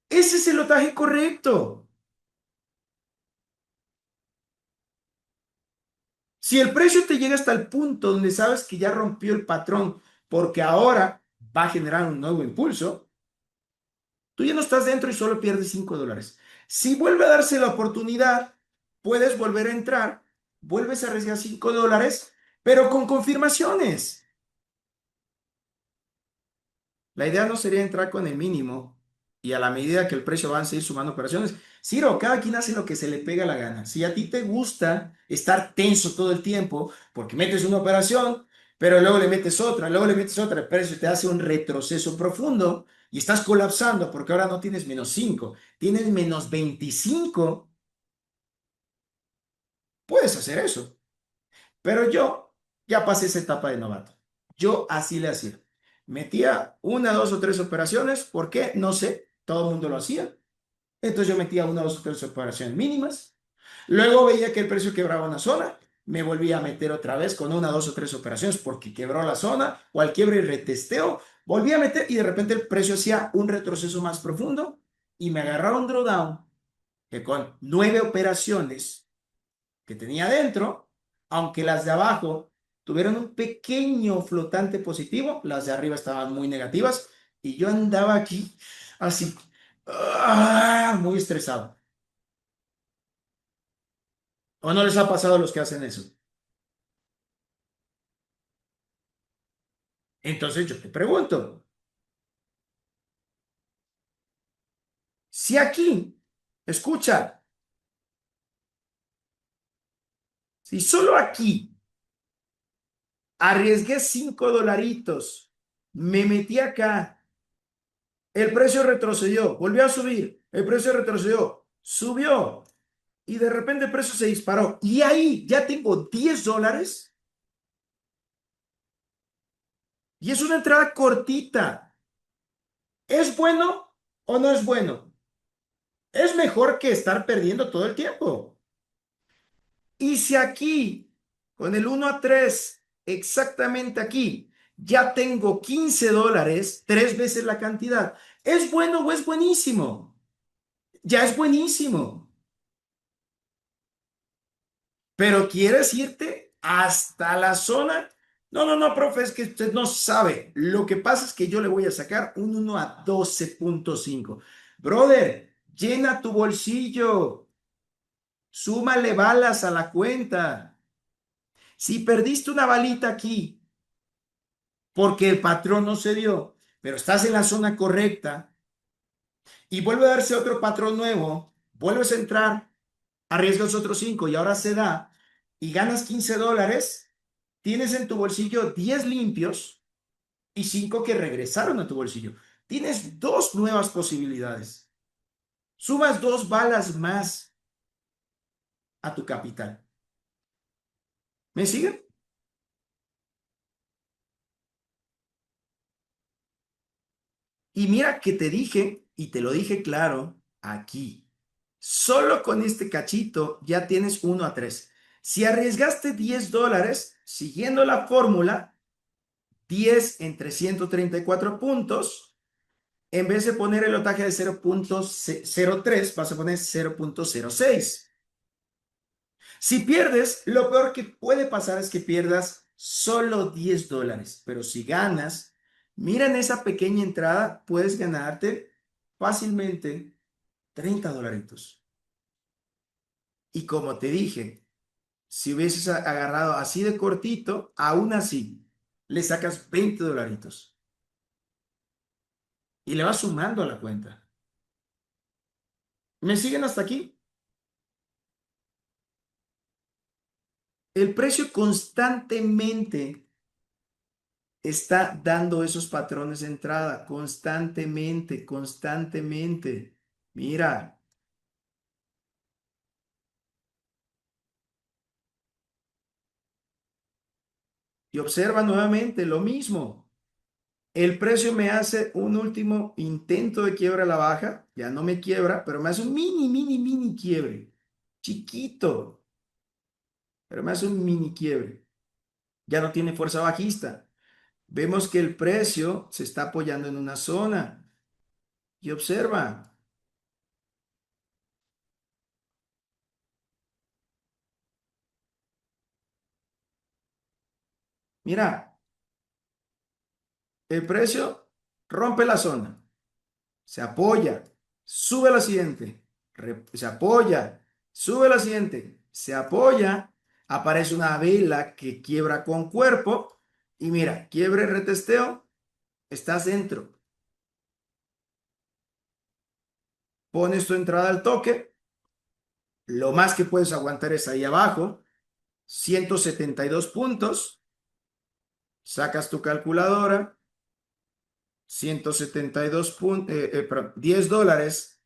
Ese es el lotaje correcto. Si el precio te llega hasta el punto donde sabes que ya rompió el patrón porque ahora va a generar un nuevo impulso, tú ya no estás dentro y solo pierdes $5. Si vuelve a darse la oportunidad, puedes volver a entrar, vuelves a arriesgar $5, pero con confirmaciones. La idea no sería entrar con el mínimo y a la medida que el precio avance ir sumando operaciones. Ciro, cada quien hace lo que se le pega la gana. Si a ti te gusta estar tenso todo el tiempo porque metes una operación, pero luego le metes otra, luego le metes otra, el precio te hace un retroceso profundo y estás colapsando porque ahora no tienes -5, tienes -25, puedes hacer eso. Pero yo ya pasé esa etapa de novato. Yo así le hacía. Metía una, dos o tres operaciones. ¿Por qué? No sé. Todo el mundo lo hacía. Entonces yo metía una, dos o tres operaciones mínimas. Luego veía que el precio quebraba una zona. Me volvía a meter otra vez con una, dos o tres operaciones porque quebró la zona o al quiebre y retesteo. Volví a meter y de repente el precio hacía un retroceso más profundo y me agarraba un drawdown que con 9 operaciones que tenía dentro, aunque las de abajo tuvieron un pequeño flotante positivo, las de arriba estaban muy negativas y yo andaba aquí así, muy estresado. ¿O no les ha pasado a los que hacen eso? Entonces yo te pregunto, si aquí, escucha, si solo aquí arriesgué $5, me metí acá, el precio retrocedió, volvió a subir, el precio retrocedió, subió, y de repente el precio se disparó. Y ahí ya tengo $10 y es una entrada cortita. ¿Es bueno o no es bueno? Es mejor que estar perdiendo todo el tiempo. Y si aquí, con el 1 a 3 exactamente aquí, Ya tengo $15, tres veces la cantidad. ¿Es bueno o es buenísimo? Ya es buenísimo. Pero ¿quieres irte hasta la zona? No, no, no, profe, es que usted no sabe. Lo que pasa es que yo le voy a sacar un 1 a 12,5. Brother, llena tu bolsillo, súmale balas a la cuenta. Si perdiste una balita aquí porque el patrón no se dio, pero estás en la zona correcta y vuelve a darse otro patrón nuevo, vuelves a entrar, arriesgas otros 5 y ahora se da y ganas $15, tienes en tu bolsillo 10 limpios y 5 que regresaron a tu bolsillo. Tienes dos nuevas posibilidades. Sumas dos balas más a tu capital. ¿Me siguen? Y mira que te dije, y te lo dije claro, aquí. Solo con este cachito ya tienes 1 a 3. Si arriesgaste $10, siguiendo la fórmula, 10 entre 134 puntos, en vez de poner el lotaje de 0,03, vas a poner 0,06. Si pierdes, lo peor que puede pasar es que pierdas solo $10, pero si ganas, mira en esa pequeña entrada, puedes ganarte fácilmente 30 dolaritos. Y como te dije, si hubieses agarrado así de cortito, aún así, le sacas 20 dolaritos y le vas sumando a la cuenta. ¿Me siguen hasta aquí? El precio constantemente está dando esos patrones de entrada, constantemente, constantemente. Mira, y observa nuevamente lo mismo. El precio me hace un último intento de quiebra a la baja, ya no me quiebra, pero me hace un mini, mini, mini quiebre. Chiquito, pero me hace un mini quiebre. Ya no tiene fuerza bajista. Vemos que el precio se está apoyando en una zona. Y observa, mira, el precio rompe la zona, se apoya, sube a la siguiente, se apoya, sube a la siguiente, se apoya, aparece una vela que quiebra con cuerpo y mira, quiebre, retesteo, estás dentro. Pones tu entrada al toque, lo más que puedes aguantar es ahí abajo, 172 puntos, sacas tu calculadora, 172 puntos, perdón, $10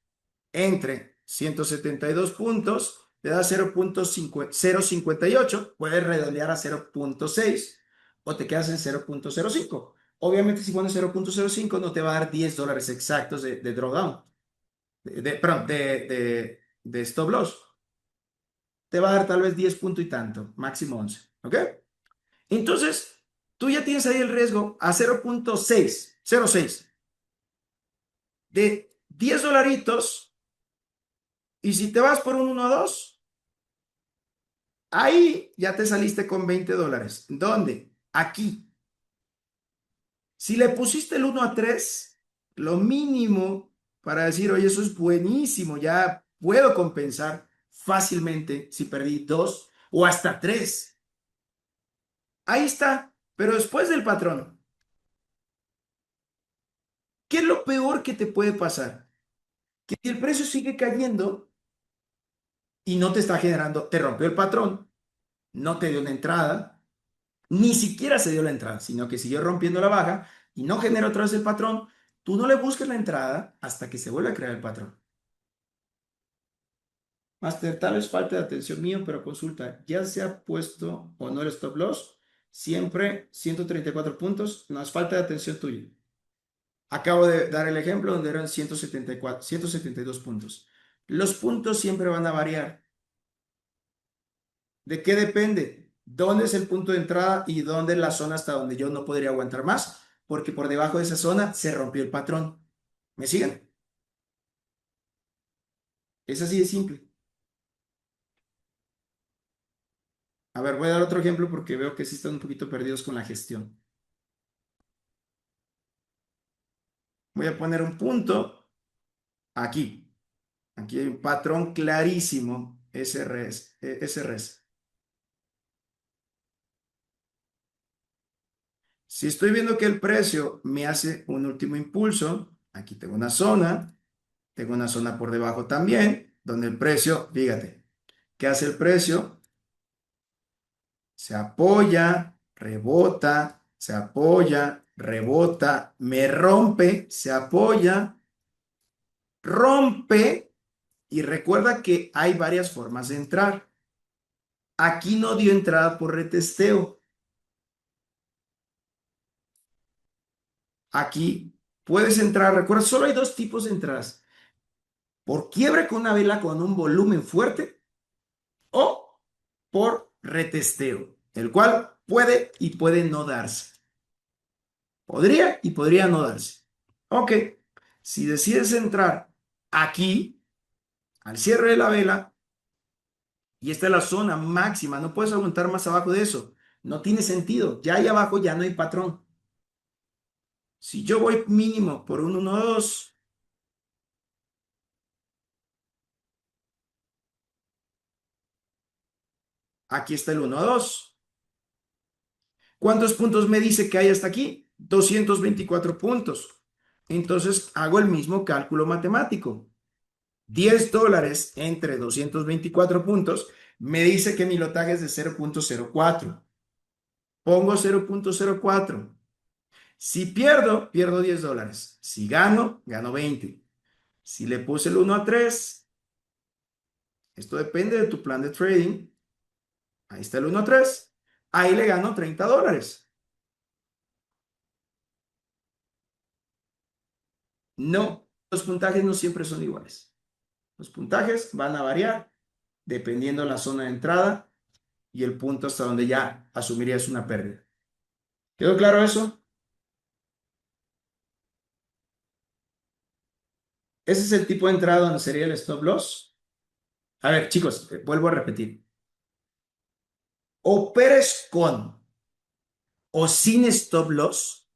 entre 172 puntos, te da 0,58, puedes redondear a 0,6 o te quedas en 0,05. Obviamente si pones 0,05 no te va a dar $10 exactos de drawdown, perdón, de stop loss. Te va a dar tal vez 10 puntos y tanto, máximo 11. ¿Ok? Entonces, tú ya tienes ahí el riesgo a 0,6, de 10 dolaritos. Y si te vas por un 1 a 2, ahí ya te saliste con $20. ¿Dónde? Aquí. Si le pusiste el 1 a 3, lo mínimo para decir, oye, eso es buenísimo, ya puedo compensar fácilmente si perdí 2 o hasta 3. Ahí está. Pero después del patrón, ¿qué es lo peor que te puede pasar? Que si el precio sigue cayendo y no te está generando, te rompió el patrón, no te dio una entrada, ni siquiera se dio la entrada, sino que siguió rompiendo la baja y no genera otra vez el patrón, tú no le busques la entrada hasta que se vuelva a crear el patrón. Master, tal vez falta de atención mío, pero consulta, ya se ha puesto o no el stop loss, siempre 134 puntos, no es falta de atención tuya. Acabo de dar el ejemplo donde eran 174, 172 puntos. Los puntos siempre van a variar. ¿De qué depende? ¿Dónde es el punto de entrada y dónde es la zona hasta donde yo no podría aguantar más? Porque por debajo de esa zona se rompió el patrón. ¿Me siguen? Es así de simple. A ver, voy a dar otro ejemplo porque veo que sí están un poquito perdidos con la gestión. Voy a poner un punto aquí. Aquí hay un patrón clarísimo, SRS, SRS. Si estoy viendo que el precio me hace un último impulso, aquí tengo una zona por debajo también, donde el precio, fíjate, ¿qué hace el precio? Se apoya, rebota, se apoya, rebota, me rompe, se apoya, rompe y recuerda que hay varias formas de entrar. Aquí no dio entrada por retesteo. Aquí puedes entrar, recuerda, solo hay dos tipos de entradas. Por quiebre con una vela con un volumen fuerte o por retesteo, el cual puede y puede no darse. Podría y podría no darse. Ok, si decides entrar aquí, al cierre de la vela, y esta es la zona máxima, no puedes aumentar más abajo de eso. No tiene sentido. Ya ahí abajo ya no hay patrón. Si yo voy mínimo por un 1-2, aquí está el 1-2. ¿Cuántos puntos me dice que hay hasta aquí? 224 puntos. Entonces hago el mismo cálculo matemático. $10 entre 224 puntos me dice que mi lotaje es de 0.04. Pongo 0.04. Si pierdo, pierdo $10. Si gano, gano 20. Si le puse el 1-3, esto depende de tu plan de trading. Ahí está el 1-3. Ahí le gano $30. No, los puntajes no siempre son iguales. Los puntajes van a variar dependiendo de la zona de entrada y el punto hasta donde ya asumirías una pérdida. ¿Quedó claro eso? Ese es el tipo de entrada donde sería el stop loss. A ver, chicos, vuelvo a repetir. Operes con o sin stop loss,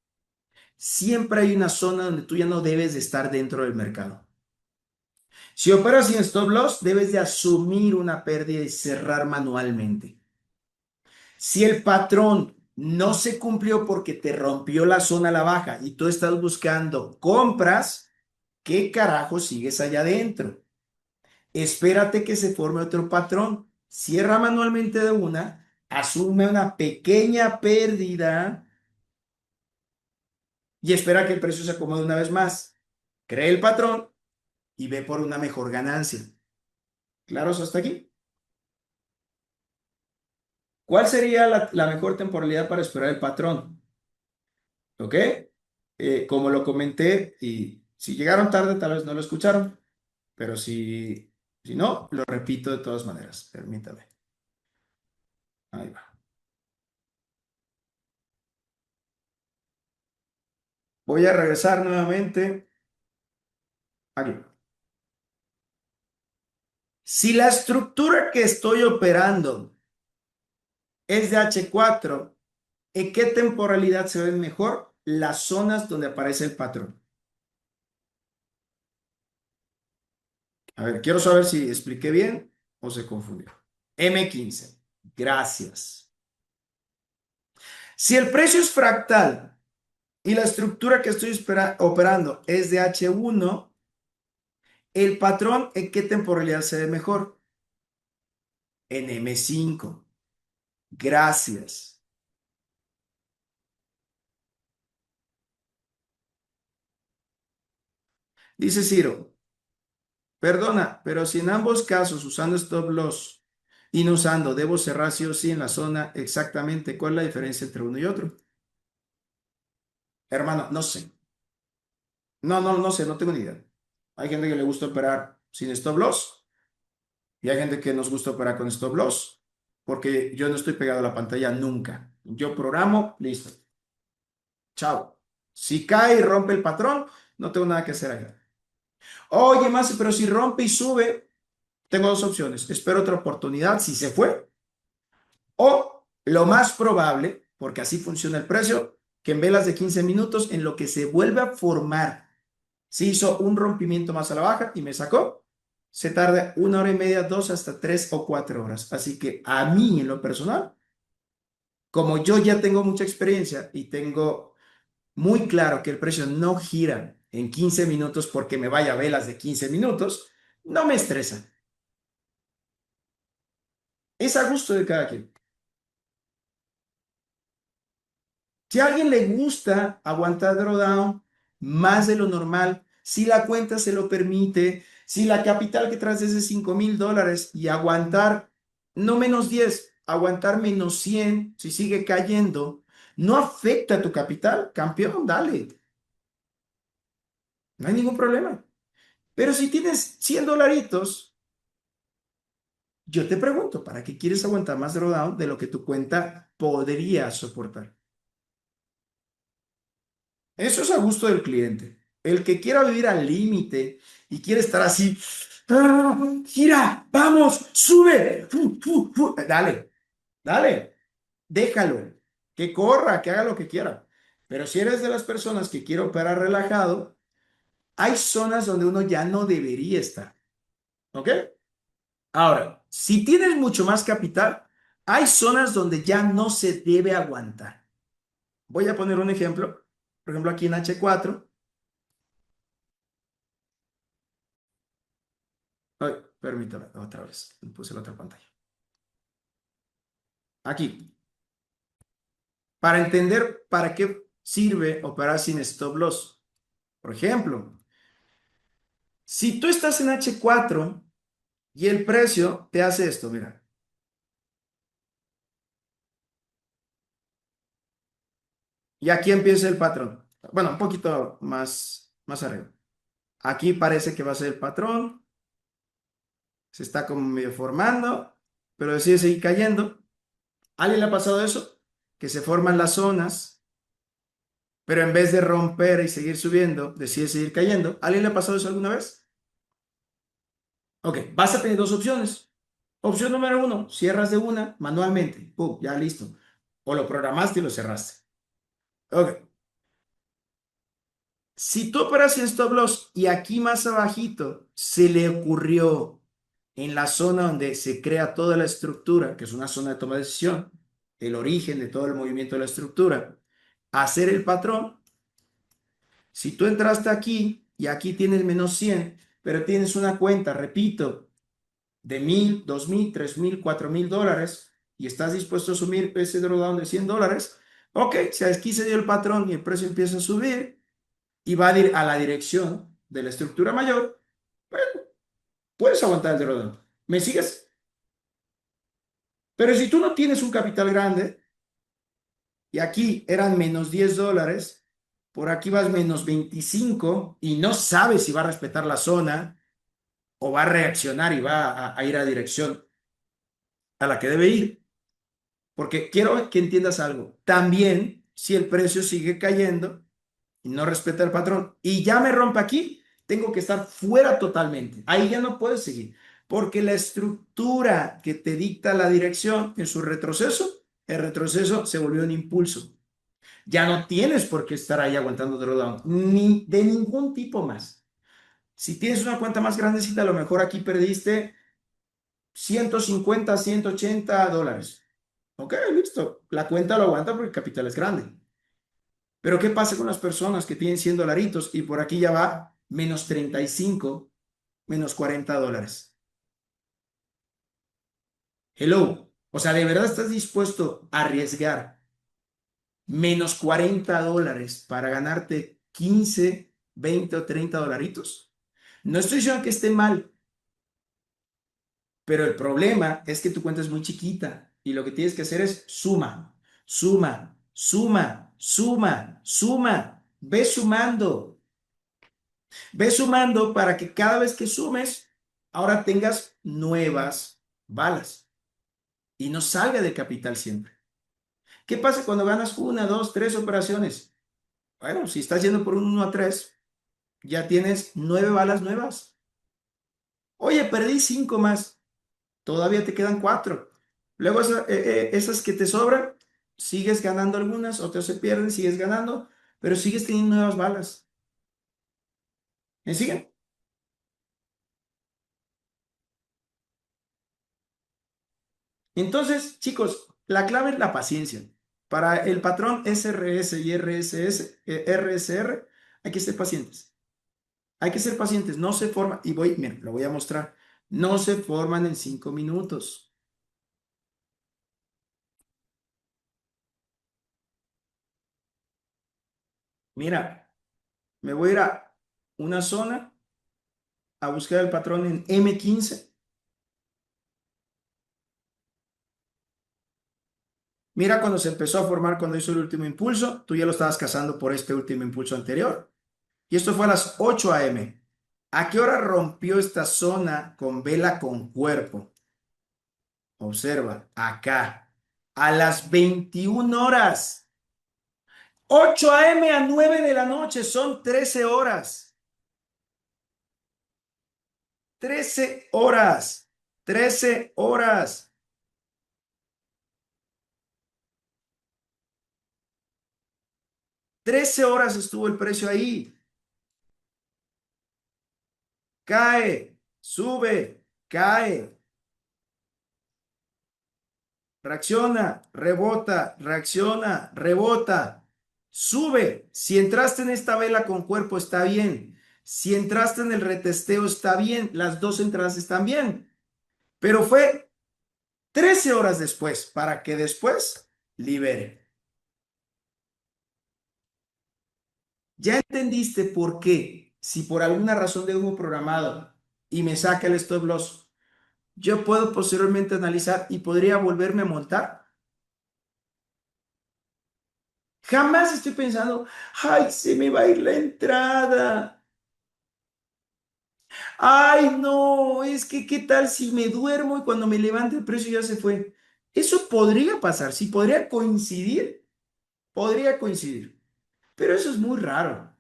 siempre hay una zona donde tú ya no debes de estar dentro del mercado. Si operas sin stop loss, debes de asumir una pérdida y cerrar manualmente. Si el patrón no se cumplió porque te rompió la zona a la baja y tú estás buscando compras, ¿qué carajo sigues allá adentro? Espérate que se forme otro patrón. Cierra manualmente de una, asume una pequeña pérdida y espera que el precio se acomode una vez más. Cree el patrón y ve por una mejor ganancia. ¿Claros hasta aquí? ¿Cuál sería la mejor temporalidad para esperar el patrón? ¿Ok? Como lo comenté, y si llegaron tarde, tal vez no lo escucharon, pero si no, lo repito de todas maneras. Permítame. Ahí va. Voy a regresar nuevamente aquí. Si la estructura que estoy operando es de H4, ¿en qué temporalidad se ven mejor las zonas donde aparece el patrón? A ver, quiero saber si expliqué bien o se confundió. M15. Gracias. Si el precio es fractal y la estructura que estoy operando es de H1, ¿el patrón en qué temporalidad se ve mejor? En M5. Gracias. Dice Ciro, perdona, pero si en ambos casos usando stop loss y no usando, debo cerrar sí o sí en la zona exactamente, ¿cuál es la diferencia entre uno y otro? Hermano, no sé. No sé, no tengo ni idea. Hay gente que le gusta operar sin stop loss y hay gente que nos gusta operar con stop loss. porque yo no estoy pegado a la pantalla nunca. Yo programo, listo. Chao. Si cae y rompe el patrón, no tengo nada que hacer ahí. Oye, más, pero si rompe y sube, tengo dos opciones. Espero otra oportunidad si se fue, o lo más probable, porque así funciona el precio, que en velas de 15 minutos, en lo que se vuelve a formar, se hizo un rompimiento más a la baja y me sacó, se tarda 1 hora y media, 2 hasta 3 o 4 horas. Así que a mí, en lo personal, como yo ya tengo mucha experiencia y tengo muy claro que el precio no gira en 15 minutos porque me vaya a velas de 15 minutos, no me estresa. Es a gusto de cada quien. Si a alguien le gusta aguantar drawdown más de lo normal, si la cuenta se lo permite, si la capital que traes es de $5,000 y aguantar no -10, aguantar -100, si sigue cayendo, no afecta a tu capital, campeón, dale, no hay ningún problema. Pero si tienes $100, yo te pregunto, ¿para qué quieres aguantar más drawdown de lo que tu cuenta podría soportar? Eso es a gusto del cliente. El que quiera vivir al límite y quiere estar así, "Ah, gira, vamos, sube, dale, dale, déjalo, que corra, que haga lo que quiera. Pero si eres de las personas que quiere operar relajado, hay zonas donde uno ya no debería estar, ¿ok? Ahora, si tienes mucho más capital, hay zonas donde ya no se debe aguantar. Voy a poner un ejemplo. Por ejemplo, aquí en H4. Ay, permítame, otra vez. Puse la otra pantalla. Aquí. Para entender para qué sirve operar sin stop loss. Por ejemplo, si tú estás en H4 y el precio te hace esto, mira. Y aquí empieza el patrón. Bueno, un poquito más arriba. Aquí parece que va a ser el patrón. Se está como medio formando, pero decide seguir cayendo. ¿A alguien le ha pasado eso? Que se forman las zonas, pero en vez de romper y seguir subiendo, decide seguir cayendo. ¿A alguien le ha pasado eso alguna vez? Ok, vas a tener dos opciones. Opción número uno, cierras de una manualmente. Pum, ya listo. O lo programaste y lo cerraste. Ok. Si tú operas en stop loss y aquí más abajito se le ocurrió en la zona donde se crea toda la estructura, que es una zona de toma de decisión, el origen de todo el movimiento de la estructura, hacer el patrón. Si tú entraste aquí y aquí tienes -100, pero tienes una cuenta, repito, de 1,000, 2,000, 3,000, $4,000 y estás dispuesto a asumir ese drawdown de $100, ok, si aquí se dio el patrón y el precio empieza a subir y va a la dirección de la estructura mayor, bueno, puedes aguantar el drawdown. ¿Me sigues? Pero si tú no tienes un capital grande y aquí eran -$10, por aquí vas -25 y no sabes si va a respetar la zona o va a reaccionar y va a ir a dirección a la que debe ir. Porque quiero que entiendas algo. También, si el precio sigue cayendo y no respeta el patrón y ya me rompe aquí, tengo que estar fuera totalmente. Ahí ya no puedes seguir. Porque la estructura que te dicta la dirección en su retroceso, el retroceso se volvió un impulso. Ya no tienes por qué estar ahí aguantando drawdown, ni de ningún tipo más. Si tienes una cuenta más grandecita, a lo mejor aquí perdiste 150, $180. Ok, listo. La cuenta lo aguanta porque el capital es grande. Pero ¿qué pasa con las personas que tienen $100 y por aquí ya va -35, -$40? Hello. O sea, ¿de verdad estás dispuesto a arriesgar -$40 para ganarte 15, 20 o $30? No estoy diciendo que esté mal, pero el problema es que tu cuenta es muy chiquita y lo que tienes que hacer es suma, suma, suma, suma, suma. Ve sumando para que cada vez que sumes, ahora tengas nuevas balas y no salga de capital siempre. ¿Qué pasa cuando ganas una, dos, tres operaciones? Bueno, si estás yendo por un 1 a 3, ya tienes 9 balas nuevas. Oye, perdí 5 más, todavía te quedan 4. Luego esas que te sobran, sigues ganando algunas, otras se pierden, sigues ganando, pero sigues teniendo nuevas balas. ¿Me siguen? Entonces, chicos, la clave es la paciencia. Para el patrón SRS y RSR, hay que ser pacientes. Hay que ser pacientes. No se forman, y voy, mira, lo voy a mostrar. No se forman en 5 minutos. Mira, me voy a ir a una zona a buscar el patrón en M15. Mira cuando se empezó a formar, cuando hizo el último impulso, tú ya lo estabas cazando por este último impulso anterior. Y esto fue a las 8 a.m. ¿A qué hora rompió esta zona con vela con cuerpo? Observa, acá, a las 21 horas. 8 a.m. a 9 de la noche, son 13 horas. 13 horas. 13 horas. 13 horas estuvo el precio ahí. Cae, sube, cae, reacciona, rebota, reacciona, rebota, sube. Si entraste en esta vela con cuerpo, está bien. Si entraste en el retesteo, está bien. Las dos entradas están bien. Pero fue 13 horas después para que después libere. Ya entendiste por qué, si por alguna razón debo programado y me saca el stop loss, yo puedo posteriormente analizar y podría volverme a montar. Jamás estoy pensando, ay, se me va a ir la entrada. Ay, no, es que qué tal si me duermo y cuando me levante el precio ya se fue. Eso podría pasar, sí, podría coincidir, pero eso es muy raro.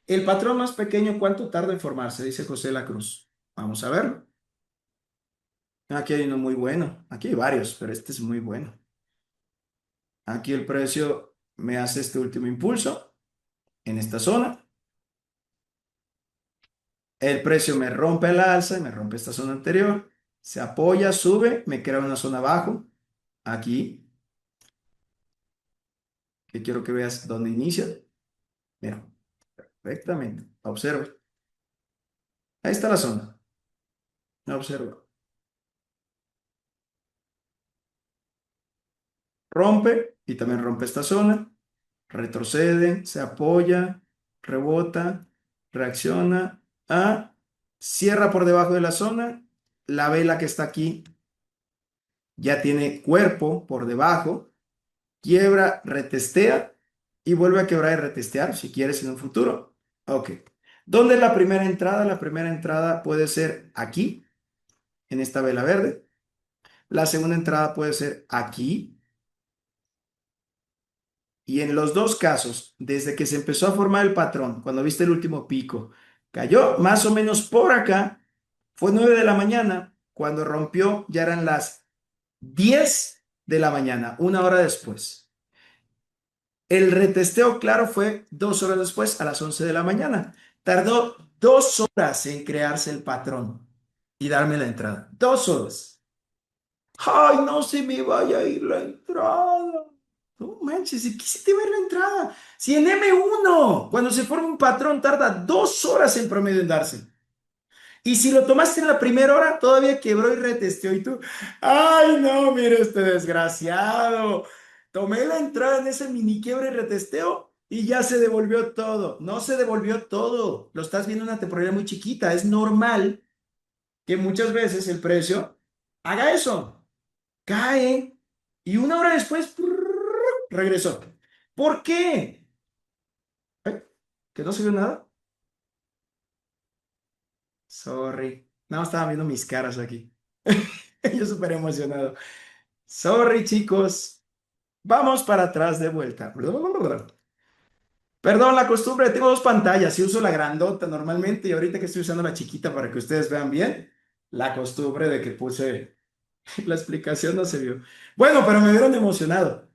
El patrón más pequeño, ¿cuánto tarda en formarse? Dice José La Cruz. Vamos a verlo. Aquí hay uno muy bueno. Aquí hay varios, pero este es muy bueno. Aquí el precio me hace este último impulso en esta zona. El precio me rompe el alza y me rompe esta zona anterior. Se apoya, sube, me crea una zona abajo. Aquí, que quiero que veas dónde inicia. Mira, perfectamente. Observa. Ahí está la zona. Observa. Rompe y también rompe esta zona. Retrocede, se apoya, rebota, reacciona, cierra por debajo de la zona, la vela que está aquí ya tiene cuerpo por debajo, quiebra, retestea y vuelve a quebrar y retestear si quieres en un futuro. Ok. ¿Dónde es la primera entrada? La primera entrada puede ser aquí, en esta vela verde. La segunda entrada puede ser aquí. Y en los dos casos, desde que se empezó a formar el patrón, cuando viste el último pico, cayó más o menos por acá, fue 9 de la mañana, cuando rompió ya eran las 10 de la mañana, 1 hora después. El retesteo, claro, fue 2 horas después, a las 11 de la mañana. Tardó 2 horas en crearse el patrón y darme la entrada. 2 horas. ¡Ay, no se me vaya a ir la entrada! No manches, ¿y qué se te va a ir la entrada? Si en M1, cuando se forma un patrón, tarda 2 horas en promedio en darse. Y si lo tomaste en la primera hora, todavía quebró y retesteó. Y tú, ¡ay, no, mire este desgraciado! Tomé la entrada en ese mini quiebre y retesteo y ya se devolvió todo. No se devolvió todo. Lo estás viendo en una temporalidad muy chiquita. Es normal que muchas veces el precio haga eso. Cae y 1 hora después regresó. ¿Por qué? Ay, ¿que no se vio nada? Sorry. No, estaba viendo mis caras aquí. Yo súper emocionado. Sorry, chicos. Vamos para atrás de vuelta. Perdón, la costumbre, tengo dos pantallas y uso la grandota normalmente y ahorita que estoy usando la chiquita para que ustedes vean bien, la costumbre de que puse la explicación no se vio. Bueno, pero me vieron emocionado.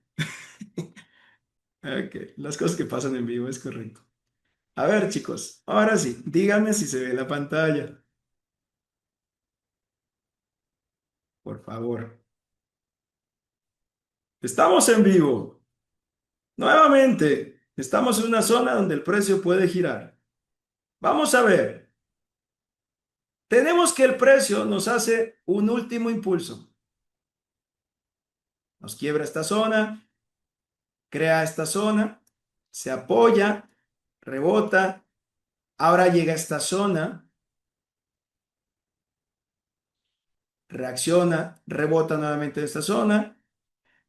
Ok, las cosas que pasan en vivo es correcto. A ver, chicos, ahora sí, díganme si se ve la pantalla, por favor. Estamos en vivo. Nuevamente, estamos en una zona donde el precio puede girar. Vamos a ver. Tenemos que el precio nos hace un último impulso. Nos quiebra esta zona, crea esta zona, se apoya, rebota, ahora llega a esta zona, reacciona, rebota nuevamente en esta zona.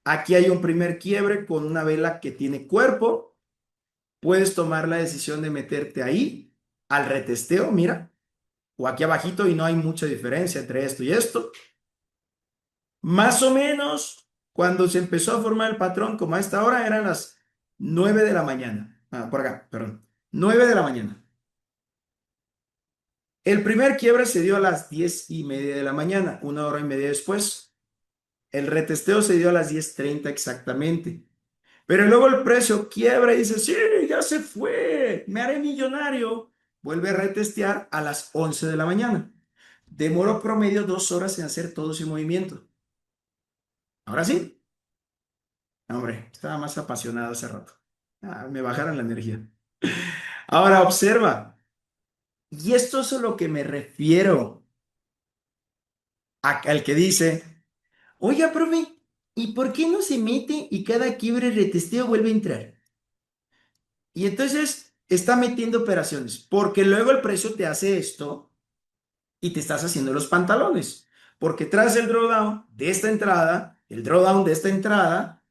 Aquí hay un primer quiebre con una vela que tiene cuerpo. Puedes tomar la decisión de meterte ahí al retesteo, mira, o aquí abajito y no hay mucha diferencia entre esto y esto. Más o menos cuando se empezó a formar el patrón, como a esta hora eran las 9 de la mañana. Ah, por acá, perdón. 9 de la mañana. El primer quiebre se dio a las 10:30 de la mañana, una hora y media después. El retesteo se dio a las 10:30 exactamente. Pero luego el precio quiebra y dice, sí, ya se fue, me haré millonario. Vuelve a retestear a las 11 de la mañana. Demoró promedio 2 horas en hacer todo ese movimiento. Ahora sí, hombre, estaba más apasionado hace rato. Me bajaron la energía. Ahora observa, y esto es a lo que me refiero, al que dice, oiga, profe, ¿y por qué no se mete y cada quiebre retesteo vuelve a entrar? Y entonces está metiendo operaciones, porque luego el precio te hace esto y te estás haciendo los pantalones, porque traes el drawdown de esta entrada, el drawdown de esta entrada,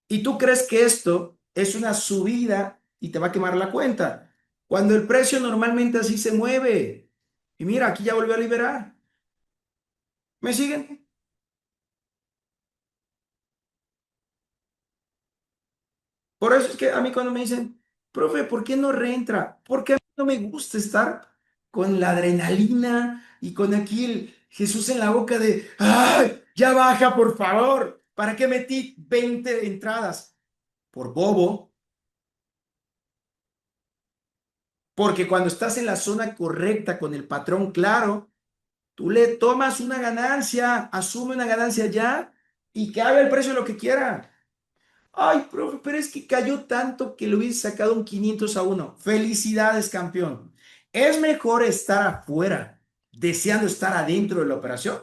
y tú crees que esto es una subida y te va a quemar la cuenta, cuando el precio normalmente así se mueve. Y mira, aquí ya volvió a liberar. ¿Me siguen? Por eso es que a mí cuando me dicen, profe, ¿por qué no reentra? Porque a mí no me gusta estar con la adrenalina y con aquí el Jesús en la boca de, ¡ay, ya baja, por favor! ¿Para qué metí 20 entradas? Por bobo, porque cuando estás en la zona correcta con el patrón claro, tú le tomas una ganancia, asume una ganancia ya y que haga el precio lo que quiera. Ay, profe, pero es que cayó tanto que le hubiese sacado un 500-1. Felicidades, campeón. Es mejor estar afuera deseando estar adentro de la operación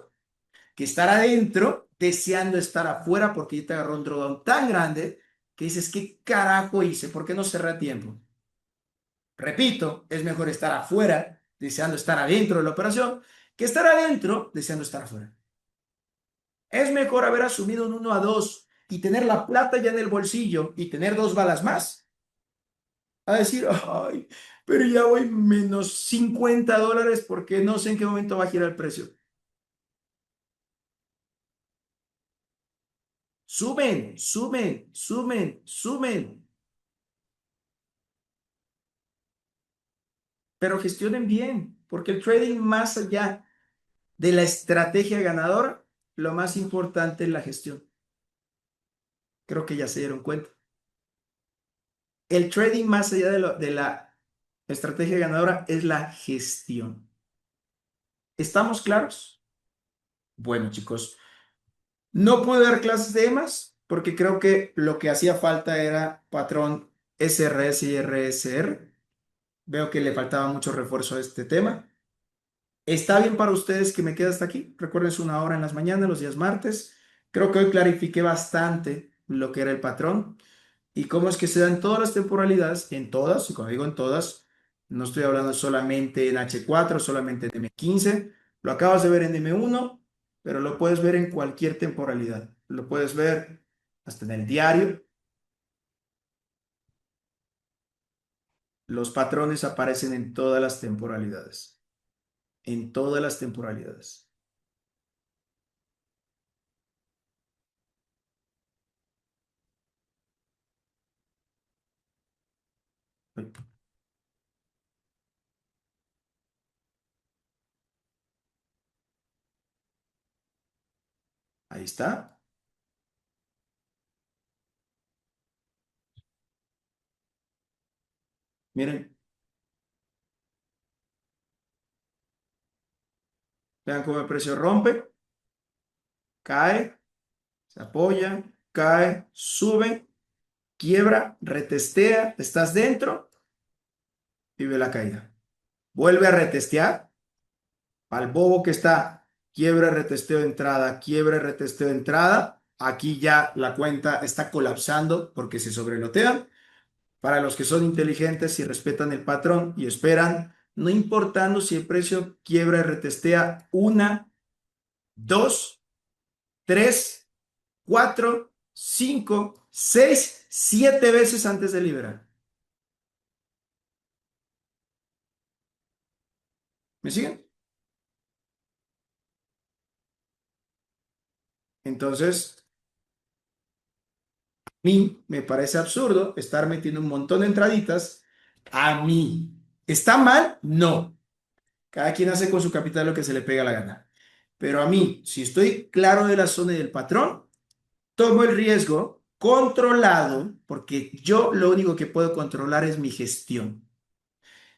que estar adentro deseando estar afuera porque ya te agarró un drawdown tan grande que dices, ¿qué carajo hice? ¿Por qué no cerré a tiempo? Repito, es mejor estar afuera deseando estar adentro de la operación que estar adentro deseando estar afuera. Es mejor haber asumido un 1-2 y tener la plata ya en el bolsillo y tener dos balas más a decir, ay, pero ya voy menos $50 porque no sé en qué momento va a girar el precio. Suben, suben, suben, suben, pero gestionen bien, porque el trading más allá de la estrategia ganadora, lo más importante es la gestión. Creo que ya se dieron cuenta. El trading más allá de la estrategia ganadora es la gestión. ¿Estamos claros? Bueno, chicos. No pude dar clases de EMAS porque creo que lo que hacía falta era patrón SRS y RSR. Veo que le faltaba mucho refuerzo a este tema. ¿Está bien para ustedes que me quede hasta aquí? Recuerden, es una hora en las mañanas, los días martes. Creo que hoy clarifiqué bastante lo que era el patrón y cómo es que se dan todas las temporalidades, en todas, y cuando digo en todas, no estoy hablando solamente en H4, solamente en M15. Lo acabas de ver en M1, pero lo puedes ver en cualquier temporalidad. Lo puedes ver hasta en el diario. Los patrones aparecen en todas las temporalidades. En todas las temporalidades. Ahí está. Miren, vean cómo el precio rompe, cae, se apoya, cae, sube, quiebra, retestea, estás dentro y ve la caída. Vuelve a retestear al bobo que está, quiebra, retesteo de entrada, quiebra, retesteo de entrada. Aquí ya la cuenta está colapsando porque se sobrelotean. Para los que son inteligentes y respetan el patrón y esperan, no importando si el precio quiebra y retestea una, dos, tres, cuatro, cinco, seis, siete veces antes de liberar. ¿Me siguen? Entonces, a mí me parece absurdo estar metiendo un montón de entraditas a mí. ¿Está mal? No. Cada quien hace con su capital lo que se le pega la gana. Pero a mí, si estoy claro de la zona y del patrón, tomo el riesgo controlado, porque yo lo único que puedo controlar es mi gestión.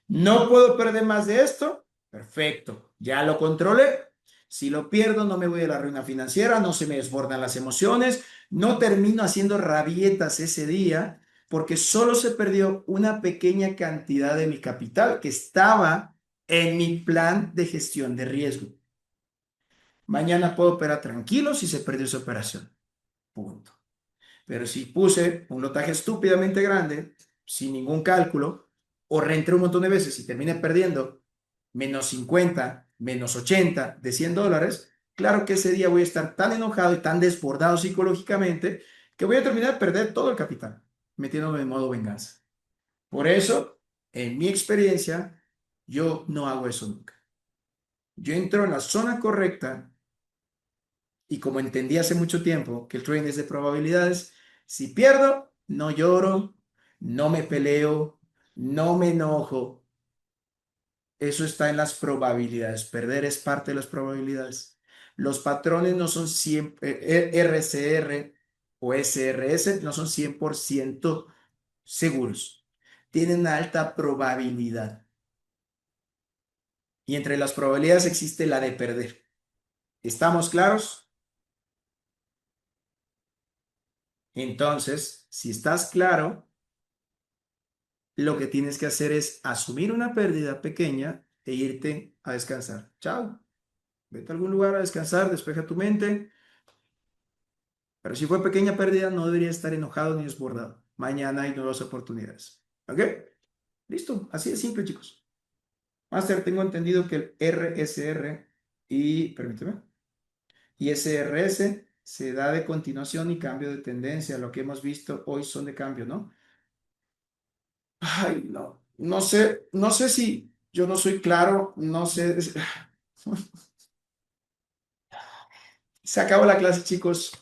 No puedo perder más de esto. Perfecto, ya lo controlé. Si lo pierdo, no me voy a la ruina financiera, no se me desbordan las emociones, no termino haciendo rabietas ese día, porque solo se perdió una pequeña cantidad de mi capital que estaba en mi plan de gestión de riesgo. Mañana puedo operar tranquilo si se perdió esa operación. Punto. Pero si puse un lotaje estúpidamente grande, sin ningún cálculo, o reentré un montón de veces y terminé perdiendo -50, -80 de $100, claro que ese día voy a estar tan enojado y tan desbordado psicológicamente que voy a terminar de perder todo el capital, metiéndome en modo venganza. Por eso, en mi experiencia, yo no hago eso nunca. Yo entro en la zona correcta y como entendí hace mucho tiempo que el trading es de probabilidades, si pierdo, no lloro, no me peleo, no me enojo. Eso está en las probabilidades. Perder es parte de las probabilidades. Los patrones no son siempre, RCR o SRS, no son 100% seguros. Tienen una alta probabilidad. Y entre las probabilidades existe la de perder. ¿Estamos claros? Entonces, si estás claro, lo que tienes que hacer es asumir una pérdida pequeña e irte a descansar. Chao. Vete a algún lugar a descansar, despeja tu mente. Pero si fue pequeña pérdida, no debería estar enojado ni desbordado. Mañana hay nuevas oportunidades. ¿Ok? Listo. Así de simple, chicos. Master, tengo entendido que el RSR y, permíteme, y SRS se da de continuación y cambio de tendencia. Lo que hemos visto hoy son de cambio, ¿no? Ay, no. No sé si yo no soy claro, no sé. Se acabó la clase, chicos.